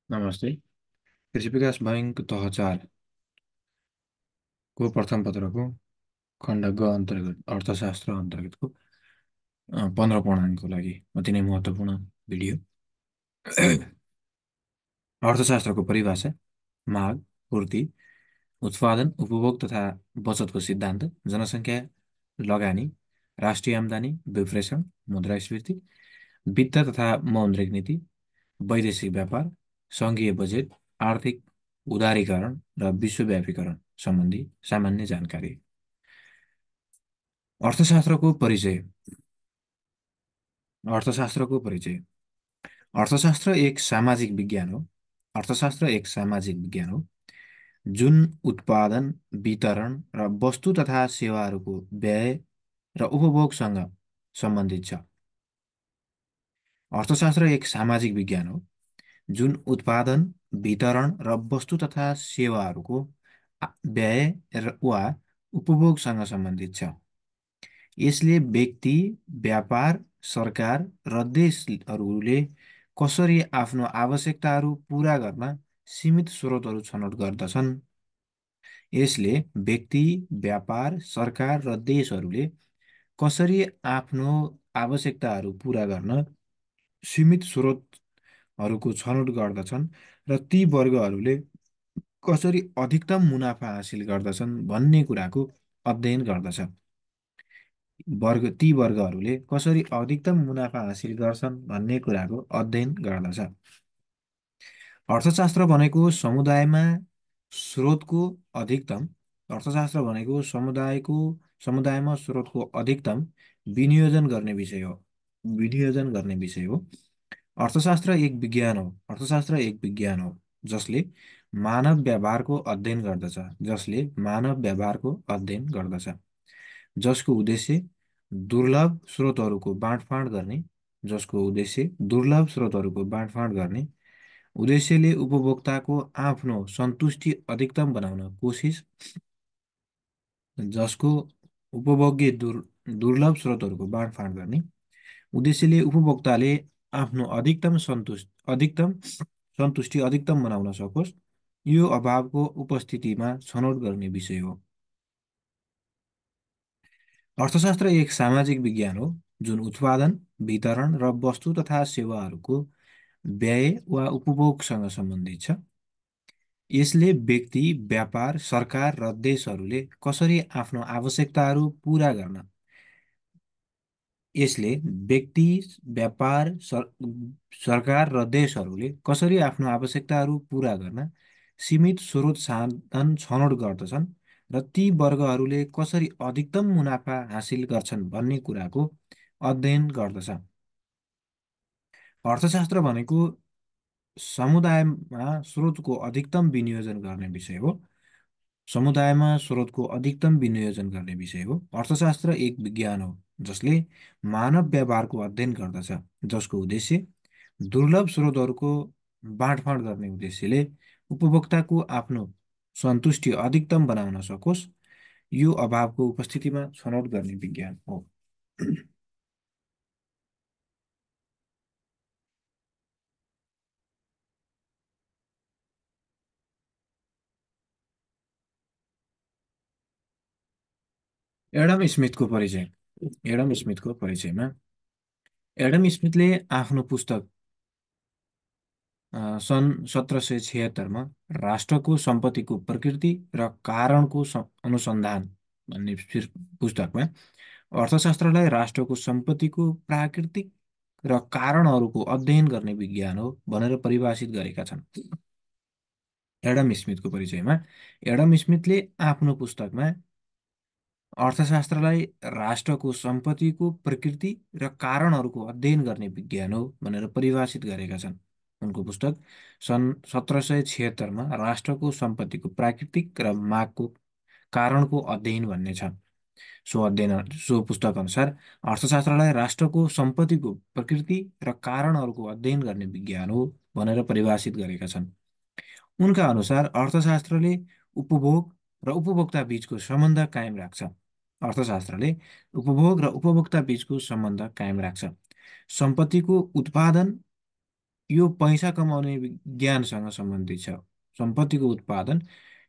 नमस्ते। कृषि विकास बैंक तह 4 को प्रथम पत्रको खण्ड ग अन्तर्गत अर्थशास्त्र अन्तर्गतको 15 पढाइको लागि अति नै महत्त्वपूर्ण भिडियो। अर्थशास्त्रको परिभाषा, माग, पूर्ति, उत्पादन, उपभोग तथा बचतको सिद्धान्त, जनसङ्ख्या, लगानी, राष्ट्रिय आम्दानी, विप्रेषण, मुद्रास्फीति, वित्त तथा मौद्रिक नीति, वैदेशिक व्यापार, सङ्घीय बजेट, आर्थिक उदारीकरण र विश्वव्यापीकरण सम्बन्धी सामान्य जानकारी। अर्थशास्त्रको परिचय। अर्थशास्त्रको परिचय। अर्थशास्त्र एक सामाजिक विज्ञान हो। अर्थशास्त्र एक सामाजिक विज्ञान हो जुन उत्पादन, वितरण र वस्तु तथा सेवाहरूको व्यय र उपभोगसँग सम्बन्धित छ। अर्थशास्त्र एक सामाजिक विज्ञान हो जुन उत्पादन, वितरण र वस्तु तथा सेवाहरूको व्यय वा उपभोगसँग सम्बन्धित छ। यसले व्यक्ति, व्यापार, सरकार र देशहरूले कसरी आफ्नो आवश्यकताहरू पूरा गर्न सीमित स्रोतहरू छनौट गर्दछन्। यसले व्यक्ति, व्यापार, सरकार र देशहरूले कसरी आफ्नो आवश्यकताहरू पूरा गर्न सीमित स्रोतहरूको छनौट गर्दछन् र ती वर्गहरूले कसरी अधिकतम मुनाफा हासिल गर्दछन् भन्ने कुराको अध्ययन गर्दछ। ती वर्गहरूले कसरी अधिकतम मुनाफा हासिल गर्छन् भन्ने कुराको अध्ययन गर्दछ। अर्थशास्त्र भनेको स्रोतको अधिकतम अर्थशास्त्र भनेको समुदायमा स्रोतको अधिकतम विनियोजन गर्ने विषय हो। अर्थशास्त्र एक विज्ञान हो। अर्थशास्त्र एक विज्ञान हो जसले मानव व्यवहारको अध्ययन गर्दछ। जसको उद्देश्य दुर्लभ स्रोतहरूको बाँडफाँड गर्ने उद्देश्यले उपभोक्ताको आफ्नो सन्तुष्टि अधिकतम बनाउन कोसिस जसको उपभोग्य दुर्लभ स्रोतहरूको बाँडफाँड गर्ने उद्देश्यले उपभोक्ताले आफ्नो अधिकतम सन्तुष्टि अधिकतम बनाउन सकोस्, यो अभावको उपस्थितिमा छनौट गर्ने विषय हो। अर्थशास्त्र एक सामाजिक विज्ञान हो जुन उत्पादन, वितरण र वस्तु तथा सेवाहरूको व्यय वा उपभोगसँग सम्बन्धित छ। यसले व्यक्ति, व्यापार, सरकार र देशहरूले कसरी आफ्नो आवश्यकताहरू पूरा गर्न यसले व्यक्ति, व्यापार, सरकार र देशहरूले कसरी आफ्नो आवश्यकताहरू पूरा गर्न सीमित स्रोत साधन छनौट गर्दछन् र ती वर्गहरूले कसरी अधिकतम मुनाफा हासिल गर्छन् भन्ने कुराको अध्ययन गर्दछ। अर्थशास्त्र भनेको समुदायमा स्रोतको अधिकतम विनियोजन गर्ने विषय हो। अर्थशास्त्र एक विज्ञान हो जसले मानव व्यवहारको अध्ययन गर्दछ। जसको उद्देश्य दुर्लभ स्रोतहरूको बाँडफाँड गर्ने उद्देश्यले उपभोक्ताको आफ्नो सन्तुष्टि अधिकतम बनाउन सकोस्, यो अभावको उपस्थितिमा छनौट गर्ने विज्ञान हो। एडम स्मिथको परिचय। एडम स्मिथको परिचयमा एडम स्मिथले आफ्नो पुस्तक सन् 1776 राष्ट्रको सम्पत्तिको प्रकृति र कारणको अनुसन्धान भन्ने पुस्तकमा अर्थशास्त्रलाई राष्ट्रको सम्पत्तिको प्राकृतिक र कारणहरूको अध्ययन गर्ने विज्ञान हो भनेर परिभाषित गरेका छन्। एडम स्मिथको परिचयमा एडम स्मिथले आफ्नो पुस्तकमा अर्थशास्त्रलाई राष्ट्रको सम्पत्तिको प्रकृति र कारणहरूको अध्ययन गर्ने विज्ञान हो भनेर परिभाषित गरेका छन्। उनको पुस्तक सन् 1776 राष्ट्रको सम्पत्तिको प्राकृतिक र मागको कारणको अध्ययन भन्ने छ। सो पुस्तक अनुसार अर्थशास्त्रलाई राष्ट्रको सम्पत्तिको प्रकृति र कारणहरूको अध्ययन गर्ने विज्ञान हो भनेर परिभाषित गरेका छन्। उनका अनुसार अर्थशास्त्रले उपभोग र उपभोक्ता बीचको सम्बन्ध कायम राख्छ। सम्पत्तिको उत्पादन यो पैसा कमाउने ज्ञानसँग सम्बन्धित छ। सम्पत्तिको उत्पादन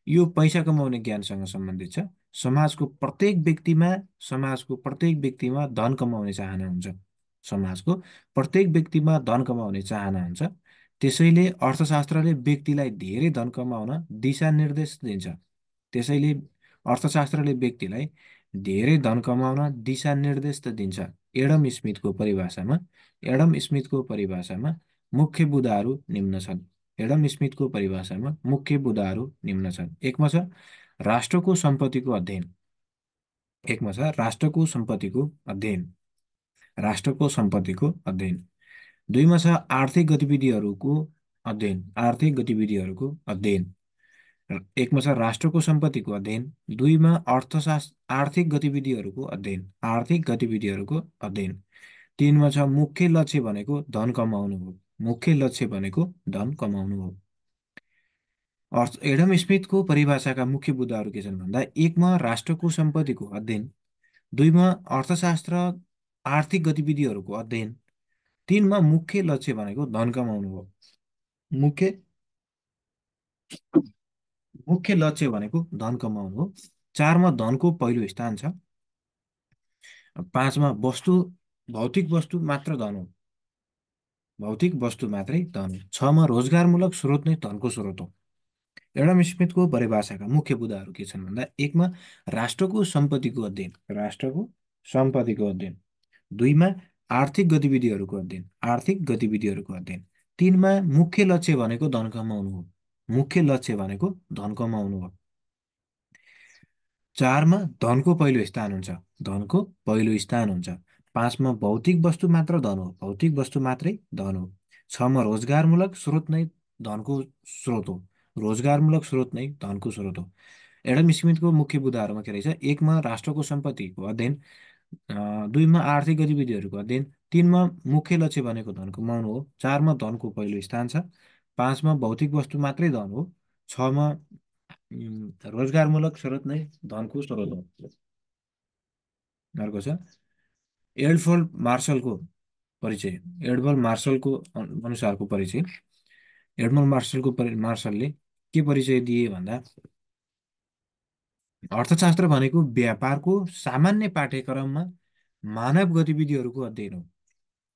यो पैसा कमाउने ज्ञानसँग सम्बन्धित छ। समाजको प्रत्येक व्यक्तिमा समाजको प्रत्येक व्यक्तिमा धन कमाउने चाहना हुन्छ। समाजको प्रत्येक व्यक्तिमा धन कमाउने चाहना हुन्छ। त्यसैले अर्थशास्त्रले व्यक्तिलाई धेरै धन कमाउन दिशानिर्देश दिन्छ। त्यसैले अर्थशास्त्रले व्यक्तिलाई धेरै धन कमाउन दिशानिर्देश त दिन्छ। एडम स्मिथको परिभाषामा मुख्य बुँदाहरू निम्न छन्। एडम स्मिथको परिभाषामा मुख्य बुँदाहरू निम्न छन्। एकमा छ राष्ट्रको सम्पत्तिको अध्ययन। एकमा छ राष्ट्रको सम्पत्तिको अध्ययन। राष्ट्रको सम्पत्तिको अध्ययन। दुईमा छ आर्थिक गतिविधिहरूको अध्ययन। आर्थिक गतिविधिहरूको अध्ययन। एकमा छ राष्ट्रको सम्पत्तिको अध्ययन। दुईमा अर्थशास्त्र आर्थिक गतिविधिहरूको अध्ययन। आर्थिक गतिविधिहरूको अध्ययन। तीनमा छ मुख्य लक्ष्य भनेको धन कमाउनु हो। मुख्य लक्ष्य भनेको धन कमाउनु हो। एडम स्मिथको परिभाषाका मुख्य बुँदाहरू के छन् भन्दा एकमा राष्ट्रको सम्पत्तिको अध्ययन। दुईमा अर्थशास्त्र आर्थिक गतिविधिहरूको अध्ययन। तीनमा मुख्य लक्ष्य भनेको धन कमाउनु हो। मुख्य मुख्य लक्ष्य भनेको धन कमाउनु हो। चारमा धनको पहिलो स्थान छ। पाँचमा भौतिक वस्तु मात्र धन हो। भौतिक वस्तु मात्रै धन हो। छमा रोजगारमूलक स्रोत नै धनको स्रोत हो। एडम स्मिथको परिभाषाका मुख्य बुँदाहरू के छन् भन्दा एकमा राष्ट्रको सम्पत्तिको अध्ययन। राष्ट्रको सम्पत्तिको अध्ययन। दुईमा आर्थिक गतिविधिहरूको अध्ययन। आर्थिक गतिविधिहरूको अध्ययन। तीनमा मुख्य लक्ष्य भनेको धन कमाउनु हो। मुख्य लक्ष्य भनेको धन कमाउनु हो। चारमा धनको पहिलो स्थान हुन्छ। धनको पहिलो स्थान हुन्छ। पाँचमा भौतिक वस्तु मात्र धन हो। भौतिक वस्तु मात्रै धन हो। छमा रोजगारमूलक स्रोत नै धनको स्रोत हो। रोजगारमूलक स्रोत नै धनको स्रोत हो। एडम स्मिथको मुख्य बुँदाहरूमा के रहेछ? एकमा राष्ट्रको सम्पत्तिको अध्ययन। दुईमा आर्थिक गतिविधिहरूको अध्ययन। तीनमा मुख्य लक्ष्य भनेको धन कमाउनु हो। चारमा धनको पहिलो स्थान छ। पाँचमा भौतिक वस्तु मात्रै धन हो। छमा रोजगारमूलक स्रोत नै धनको स्रोत हो। अर्को छ एडवर्ड मार्सलको परिचय। एडवर्ड मार्सलको अनुसारको परिचय। मार्सलले के परिचय दिए भन्दा अर्थशास्त्र भनेको व्यापारको सामान्य पाठ्यक्रममा मानव गतिविधिहरूको अध्ययन हो।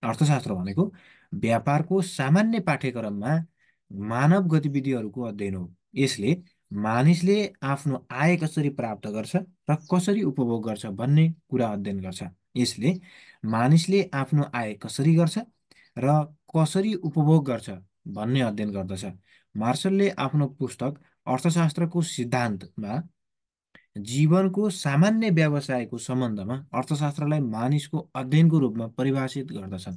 अर्थशास्त्र भनेको व्यापारको सामान्य पाठ्यक्रममा मानव गतिविधिहरूको अध्ययन हो। यसले मानिसले आफ्नो आय कसरी प्राप्त गर्छ र कसरी उपभोग गर्छ भन्ने कुरा अध्ययन गर्छ। यसले मानिसले आफ्नो आय कसरी गर्छ र कसरी उपभोग गर्छ भन्ने अध्ययन गर्दछ। मार्सलले आफ्नो पुस्तक अर्थशास्त्रको सिद्धान्तमा जीवनको सामान्य व्यवसायको सम्बन्धमा अर्थशास्त्रलाई मानिसको अध्ययनको रूपमा परिभाषित गर्दछन्।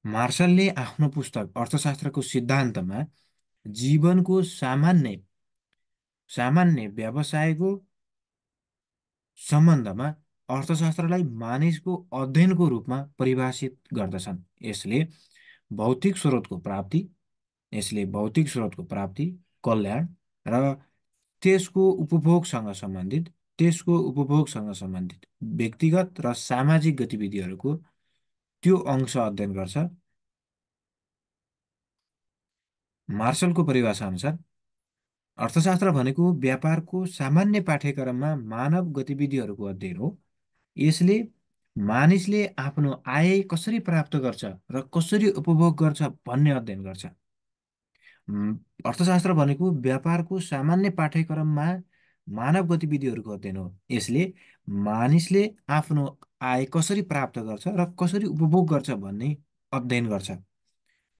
मार्सलले आफ्नो पुस्तक अर्थशास्त्रको सिद्धान्तमा जीवनको सामान्य व्यवसायको सम्बन्धमा अर्थशास्त्रलाई मानिसको अध्ययनको रूपमा परिभाषित गर्दछन्। यसले भौतिक स्रोतको प्राप्ति, कल्याण र त्यसको उपभोगसँग सम्बन्धित व्यक्तिगत र सामाजिक गतिविधिहरूको त्यो अंश अध्ययन गर्छ। मार्सलको परिभाषा अनुसार अर्थशास्त्र भनेको व्यापारको सामान्य पाठ्यक्रममा मानव गतिविधिहरूको अध्ययन हो। यसले मानिसले आफ्नो आय कसरी प्राप्त गर्छ र कसरी उपभोग गर्छ भन्ने अध्ययन गर्छ। अर्थशास्त्र भनेको व्यापारको सामान्य पाठ्यक्रममा मानव गतिविधिहरूको अध्ययन हो। यसले मानिसले आफ्नो आय कसरी प्राप्त गर्छ र कसरी उपभोग गर्छ भन्ने अध्ययन गर्छ।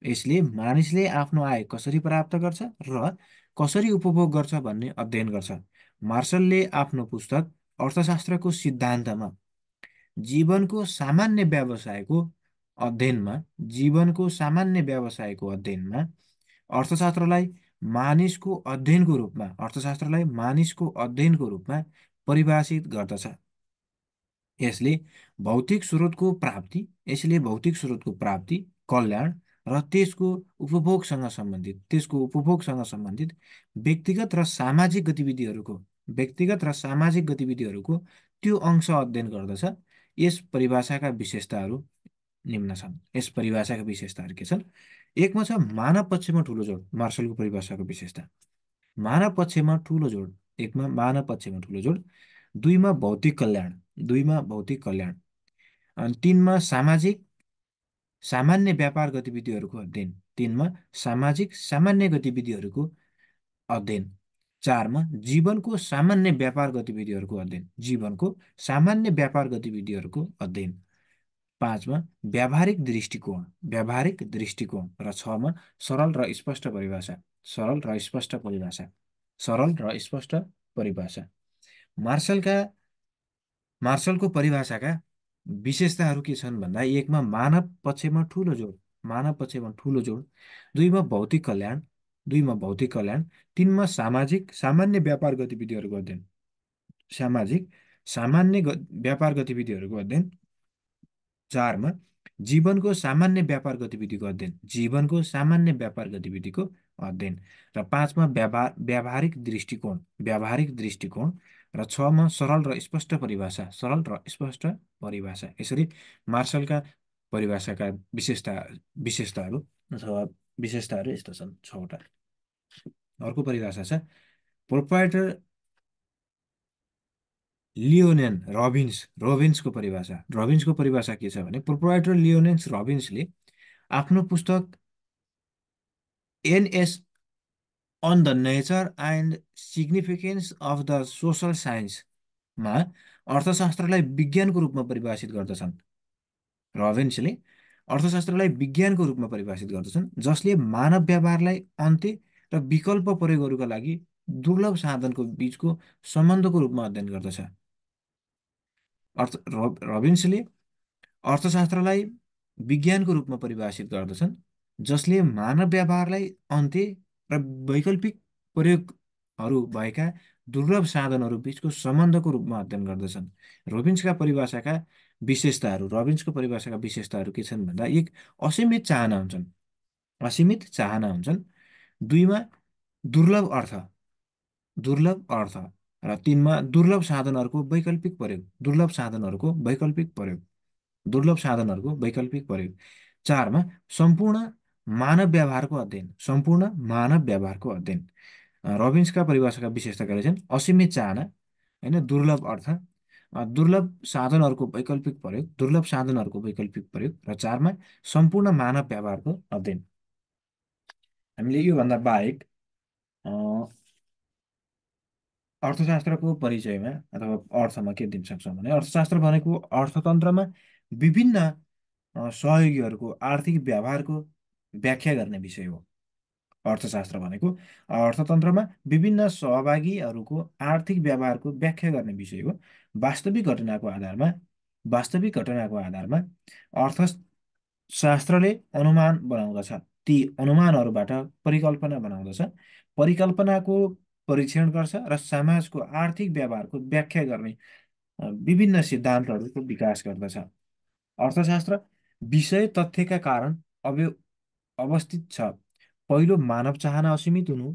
यसले मानिसले आफ्नो आय कसरी प्राप्त गर्छ र कसरी उपभोग गर्छ भन्ने अध्ययन गर्छ। मार्सलले आफ्नो पुस्तक अर्थशास्त्रको सिद्धान्तमा जीवनको सामान्य व्यवसायको अध्ययनमा अर्थशास्त्रलाई मानिसको अध्ययनको रूपमा परिभाषित गर्दछ। यसले भौतिक स्रोतको प्राप्ति, कल्याण र त्यसको उपभोगसँग सम्बन्धित व्यक्तिगत र सामाजिक गतिविधिहरूको त्यो अंश अध्ययन गर्दछ। यस परिभाषाका विशेषताहरू निम्न छन्। यस परिभाषाका विशेषताहरू के छन्? एकमा छ मानव पक्षमा ठुलो जोड, मार्सलको परिभाषाको विशेषता। मानव पक्षमा ठुलो जोड, एकमा मानव पक्षमा ठुलो जोड, दुईमा भौतिक कल्याण, दुईमा भौतिक कल्याण, अनि तिनमा सामाजिक सामान्य व्यापार गतिविधिहरूको अध्ययन, तिनमा सामाजिक सामान्य गतिविधिहरूको अध्ययन, चारमा जीवनको सामान्य व्यापार गतिविधिहरूको अध्ययन, जीवनको सामान्य व्यापार गतिविधिहरूको अध्ययन, पाँचमा व्यावहारिक दृष्टिकोण, व्यावहारिक दृष्टिकोण, र छमा सरल र स्पष्ट परिभाषा, सरल र स्पष्ट परिभाषा, सरल र स्पष्ट परिभाषा। मार्सलका मार्सलको परिभाषाका विशेषताहरू के छन् भन्दा एकमा मानव पक्षमा ठुलो जोड, मानव पक्षमा ठुलो जोड, दुईमा भौतिक कल्याण, दुईमा भौतिक कल्याण, तिनमा सामाजिक सामान्य व्यापार गतिविधिहरूको अध्ययन, सामाजिक सामान्य व्यापार गतिविधिहरूको अध्ययन, चारमा जीवनको सामान्य व्यापार गतिविधिको अध्ययन, जीवनको सामान्य व्यापार गतिविधिको अध्ययन, र पाँचमा व्यावहारिक दृष्टिकोण, व्यावहारिक दृष्टिकोण, र छमा सरल र स्पष्ट परिभाषा, सरल र स्पष्ट परिभाषा। यसरी मार्सलका परिभाषाका विशेषताहरू अथवा विशेषताहरू यस्तो छन्, छवटा। अर्को परिभाषा छ प्रोप्राइटर लियोनेन रबिन्सको परिभाषा। रबिन्सको परिभाषा के छ भने प्रोप्राइटर लियोनेन्स रबिन्सले आफ्नो पुस्तक an essay on the nature and significance of the social साइन्समा अर्थशास्त्रलाई विज्ञानको रूपमा परिभाषित गर्दछन्। रबिन्सले अर्थशास्त्रलाई विज्ञानको रूपमा परिभाषित गर्दछन् जसले मानव व्यवहारलाई अन्त्य र विकल्प प्रयोगहरूका लागि दुर्लभ साधनको बीचको सम्बन्धको रूपमा अध्ययन गर्दछ। रबिन्सले अर्थशास्त्रलाई विज्ञानको रूपमा परिभाषित गर्दछन् जसले मानव व्यवहारलाई अन्त्य र वैकल्पिक प्रयोगहरू भएका दुर्लभ साधनहरू बीचको सम्बन्धको रूपमा अध्ययन गर्दछन्। रबिन्सको परिभाषाका विशेषताहरू के छन् भन्दा एक असीमित चाहना हुन्छन्, असीमित चाहना हुन्छन्, दुईमा दुर्लभ अर्थ, दुर्लभ अर्थ, र तिनमा दुर्लभ साधनहरूको वैकल्पिक प्रयोग, दुर्लभ साधनहरूको वैकल्पिक प्रयोग, दुर्लभ साधनहरूको वैकल्पिक प्रयोग, चारमा सम्पूर्ण मानव व्यवहारको अध्ययन, सम्पूर्ण मानव व्यवहारको अध्ययन। रबिन्सका परिभाषाका विशेषता के छन्? असीमित चाहना, होइन, दुर्लभ अर्थ, दुर्लभ साधनहरूको वैकल्पिक प्रयोग, दुर्लभ साधनहरूको वैकल्पिक प्रयोग, र चारमा सम्पूर्ण मानव व्यवहारको अध्ययन। हामीले योभन्दा बाहेक अर्थशास्त्रको परिचयमा अथवा अर्थमा के दिन सक्छौँ भने अर्थशास्त्र भनेको अर्थतन्त्रमा विभिन्न सहयोगीहरूको आर्थिक व्यवहारको व्याख्या गर्ने विषय हो। अर्थशास्त्र भनेको अर्थतन्त्रमा विभिन्न सहभागीहरूको आर्थिक व्यवहारको व्याख्या गर्ने विषय हो। वास्तविक घटनाको आधारमा अर्थशास्त्रले अनुमान बनाउँदछ, ती अनुमानहरूबाट परिकल्पना बनाउँदछ, परिकल्पनाको परीक्षण गर्छ र समाजको आर्थिक व्यवहारको व्याख्या गर्ने विभिन्न सिद्धान्तहरूको विकास गर्दछ। अर्थशास्त्र विषय तथ्यका कारण अवस्थित छ। पहिलो मानव चाहना असीमित हुनु,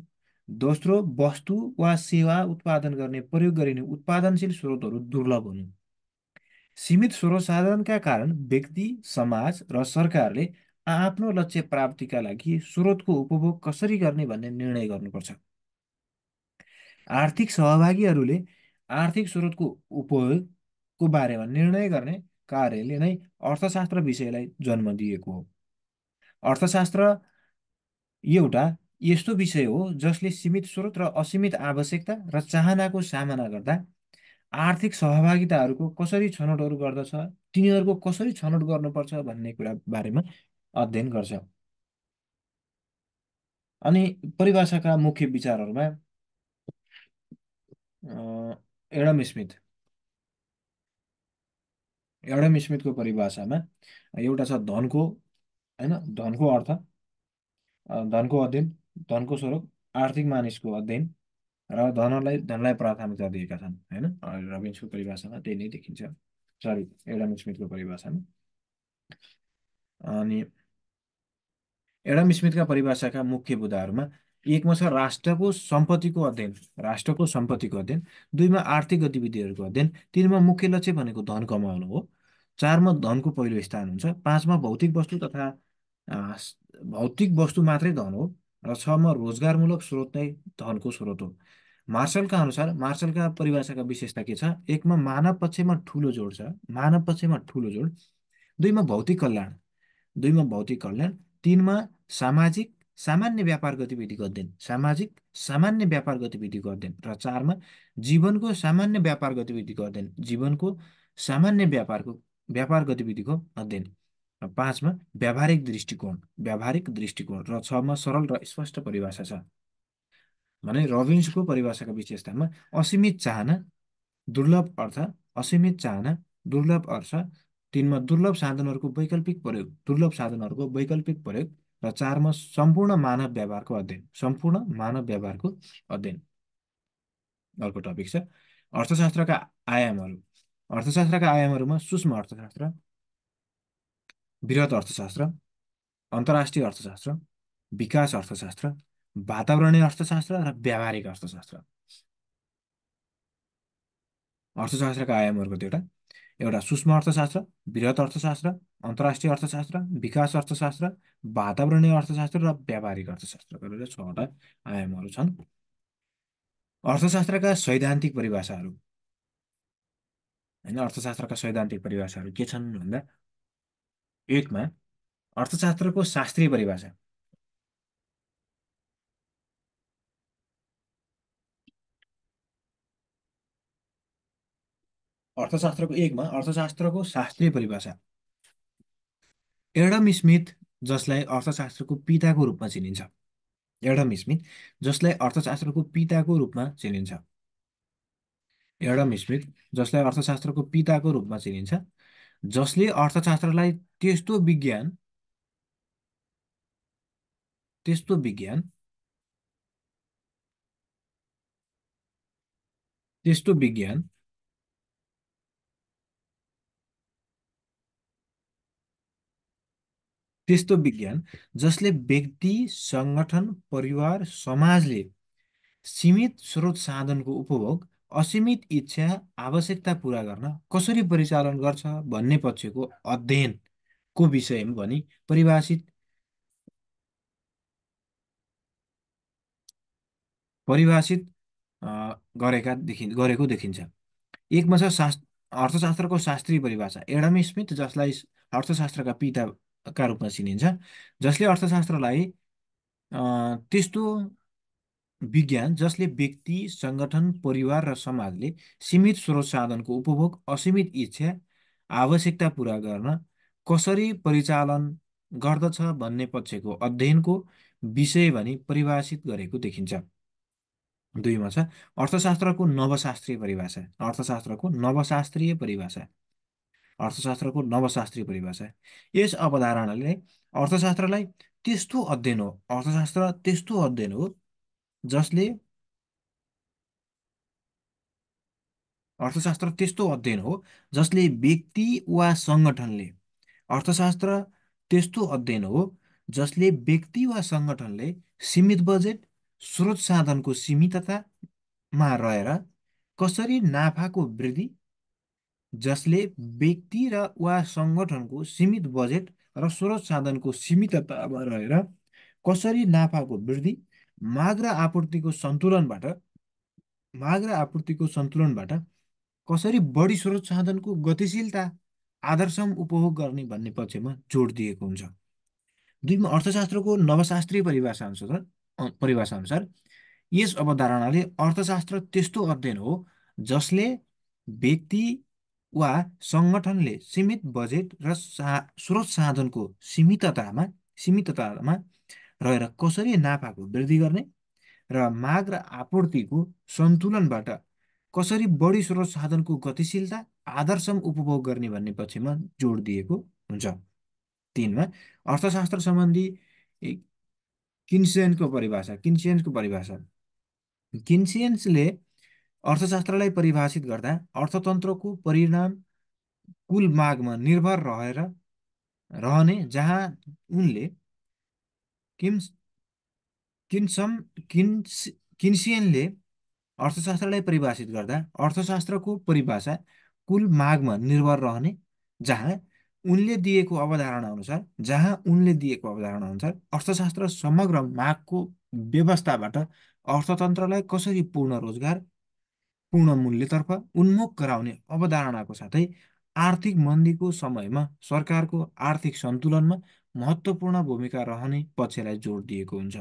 दोस्रो वस्तु वा सेवा उत्पादन गर्ने प्रयोग गरिने उत्पादनशील स्रोतहरू दुर्लभ हुनु। सीमित स्रोत साधनका कारण व्यक्ति, समाज र सरकारले आफ्नो लक्ष्य प्राप्तिका लागि स्रोतको उपभोग कसरी गर्ने भन्ने निर्णय गर्नुपर्छ। आर्थिक सहभागीहरूले आर्थिक स्रोतको उपयोगको बारेमा निर्णय गर्ने कार्यले नै अर्थशास्त्र विषयलाई जन्म दिएको हो। अर्थशास्त्र एउटा यस्तो विषय हो जसले सीमित स्रोत र असीमित आवश्यकता र चाहनाको सामना गर्दा आर्थिक सहभागिताहरूको कसरी छनौटहरू गर्दछ, तिनीहरूको कसरी छनौट गर्नुपर्छ भन्ने कुरा बारेमा अध्ययन गर्छ। अनि परिभाषाका मुख्य विचारहरूमा एडम स्मिथको परिभाषामा एउटा छ धनको, होइन, धनको अर्थ, धनको अध्ययन, धनको स्वरूप, आर्थिक मानिसको अध्ययन र धनलाई प्राथमिकता दिएका छन्, होइन। रबिन्सको परिभाषामा त्यही नै देखिन्छ, सरी, एडम स्मिथको परिभाषामा। अनि एडम स्मिथका परिभाषाका मुख्य बुदाहरूमा एकमा छ राष्ट्रको सम्पत्तिको अध्ययन, राष्ट्रको सम्पत्तिको अध्ययन, दुईमा आर्थिक गतिविधिहरूको अध्ययन, तिनमा मुख्य लक्ष्य भनेको धन कमाउनु हो, चारमा धनको पहिलो स्थान हुन्छ, पाँचमा भौतिक वस्तु तथा भौतिक वस्तु मात्रै धन हो, र छमा रोजगारमूलक स्रोत नै धनको स्रोत हो। मार्शलका अनुसार, मार्शलका परिभाषाका विशेषता के छ? एकमा मानव पक्षमा ठुलो जोड छ, मानव पक्षमा ठुलो जोड। दुईमा भौतिक कल्याण, तिनमा सामाजिक सामान्य व्यापार गतिविधिको अध्ययन, सामाजिक सामान्य व्यापार गतिविधिको अध्ययन, र चारमा जीवनको सामान्य व्यापार गतिविधिको अध्ययन, जीवनको सामान्य व्यापार गतिविधिको अध्ययन, र पाँचमा व्यावहारिक दृष्टिकोण, र छमा सरल र स्पष्ट परिभाषा छ। भने रबिन्सको परिभाषाका विशेषतामा असीमित चाहना, दुर्लभ अर्थ, असीमित चाहना, दुर्लभ अर्थ, तिनमा दुर्लभ साधनहरूको वैकल्पिक प्रयोग, र चारमा सम्पूर्ण मानव व्यवहारको अध्ययन। अर्को टपिक छ अर्थशास्त्रका आयामहरू। अर्थशास्त्रका आयामहरूमा सूक्ष्म अर्थशास्त्र, बृहत अर्थशास्त्र, अन्तर्राष्ट्रिय अर्थशास्त्र, विकास अर्थशास्त्र, वातावरणीय अर्थशास्त्र र व्यावहारिक अर्थशास्त्र। अर्थशास्त्रका आयामहरू कतिवटा? एउटा सूक्ष्म अर्थशास्त्र, बृहत अर्थशास्त्र, अन्तर्राष्ट्रिय अर्थशास्त्र, विकास अर्थशास्त्र, वातावरणीय अर्थशास्त्र र व्यावहारिक अर्थशास्त्र गरेर छवटा आयामहरू छन्। अर्थशास्त्रका सैद्धान्तिक परिभाषाहरू, होइन, अर्थशास्त्रका सैद्धान्तिक परिभाषाहरू के छन् भन्दा, एकमा अर्थशास्त्रको शास्त्रीय परिभाषा। अर्थशास्त्रको शास्त्रीय परिभाषा, एडम स्मिथ जसलाई अर्थशास्त्रको पिताको रूपमा चिनिन्छ, एडम स्मिथ जसलाई अर्थशास्त्रको पिताको रूपमा चिनिन्छ, एडम स्मिथ जसलाई अर्थशास्त्रको पिताको रूपमा चिनिन्छ, जसले अर्थशास्त्रलाई त्यस्तो विज्ञान त्यस्तो विज्ञान त्यस्तो विज्ञान त्यस्तो विज्ञान जसले व्यक्ति, सङ्गठन, परिवार, समाजले सीमित स्रोत साधनको उपभोग, असीमित इच्छा, आवश्यकता पूरा गर्न कसरी परिचालन गर्छ भन्ने पक्षको अध्ययनको विषयमा भनी परिभाषित परिभाषित गरेको देखिन्छ। एकमा छ अर्थशास्त्रको शास्त्रीय परिभाषा, एडम स्मिथ जसलाई अर्थशास्त्रका पिताका रूपमा चिनिन्छ, जसले अर्थशास्त्रलाई त्यस्तो विज्ञान जसले व्यक्ति, सङ्गठन, परिवार र समाजले सीमित स्रोत साधनको उपभोग, असीमित इच्छा, आवश्यकता पूरा गर्न कसरी परिचालन गर्दछ भन्ने पक्षको अध्ययनको विषय भनी परिभाषित गरेको देखिन्छ। दुईमा छ अर्थशास्त्रको नवशास्त्रीय परिभाषा, अर्थशास्त्रको नवशास्त्रीय परिभाषा। यस अवधारणाले अर्थशास्त्रलाई त्यस्तो अध्ययन हो अर्थशास्त्र त्यस्तो अध्ययन हो जसले अर्थशास्त्र त्यस्तो अध्ययन हो जसले व्यक्ति वा सङ्गठनले अर्थशास्त्र त्यस्तो अध्ययन हो जसले व्यक्ति वा सङ्गठनले सीमित बजेट, स्रोत साधनको सीमिततामा रहेर कसरी नाफाको वृद्धि, जसले व्यक्ति र वा सङ्गठनको सीमित बजेट र स्रोत साधनको सीमिततामा रहेर कसरी नाफाको वृद्धि, माग र आपूर्तिको सन्तुलनबाट माग र आपूर्तिको सन्तुलनबाट कसरी बढी स्रोत साधनको गतिशीलता, आदर्शम उपभोग गर्ने भन्ने पक्षमा जोड दिएको हुन्छ। दुईमा अर्थशास्त्रको नवशास्त्रीय परिभाषा अनुसार यस अवधारणाले अर्थशास्त्र त्यस्तो अध्ययन हो जसले व्यक्ति वा सङ्गठनले सीमित बजेट र स्रोत साधनको सीमिततामा रहेर कसरी नाफाको वृद्धि गर्ने र माग र आपूर्तिको सन्तुलनबाट कसरी बढी स्रोत साधनको गतिशीलता, आदर्शम उपभोग गर्ने भन्ने पक्षमा जोड दिएको हुन्छ। तिनमा अर्थशास्त्र सम्बन्धी किन्सियन्सको परिभाषा, किन्सियन्सले अर्थशास्त्रलाई परिभाषित गर्दा अर्थतन्त्रको परिणाम कुल मागमा निर्भर रहने, जहाँ उनले किन्स किन्सम किन्स किन्सियनले अर्थशास्त्रलाई परिभाषित गर्दा अर्थशास्त्रको परिभाषा कुल मागमा निर्भर रहने, जहाँ जहाँ उनले दिएको अवधारणा अनुसार अर्थशास्त्र समग्र मागको व्यवस्थाबाट अर्थतन्त्रलाई कसरी पूर्ण रोजगार, पूर्ण मूल्यतर्फ उन्मुख गराउने अवधारणाको साथै आर्थिक मन्दीको समयमा सरकारको आर्थिक सन्तुलनमा महत्त्वपूर्ण भूमिका रहने पक्षलाई जोड दिएको हुन्छ।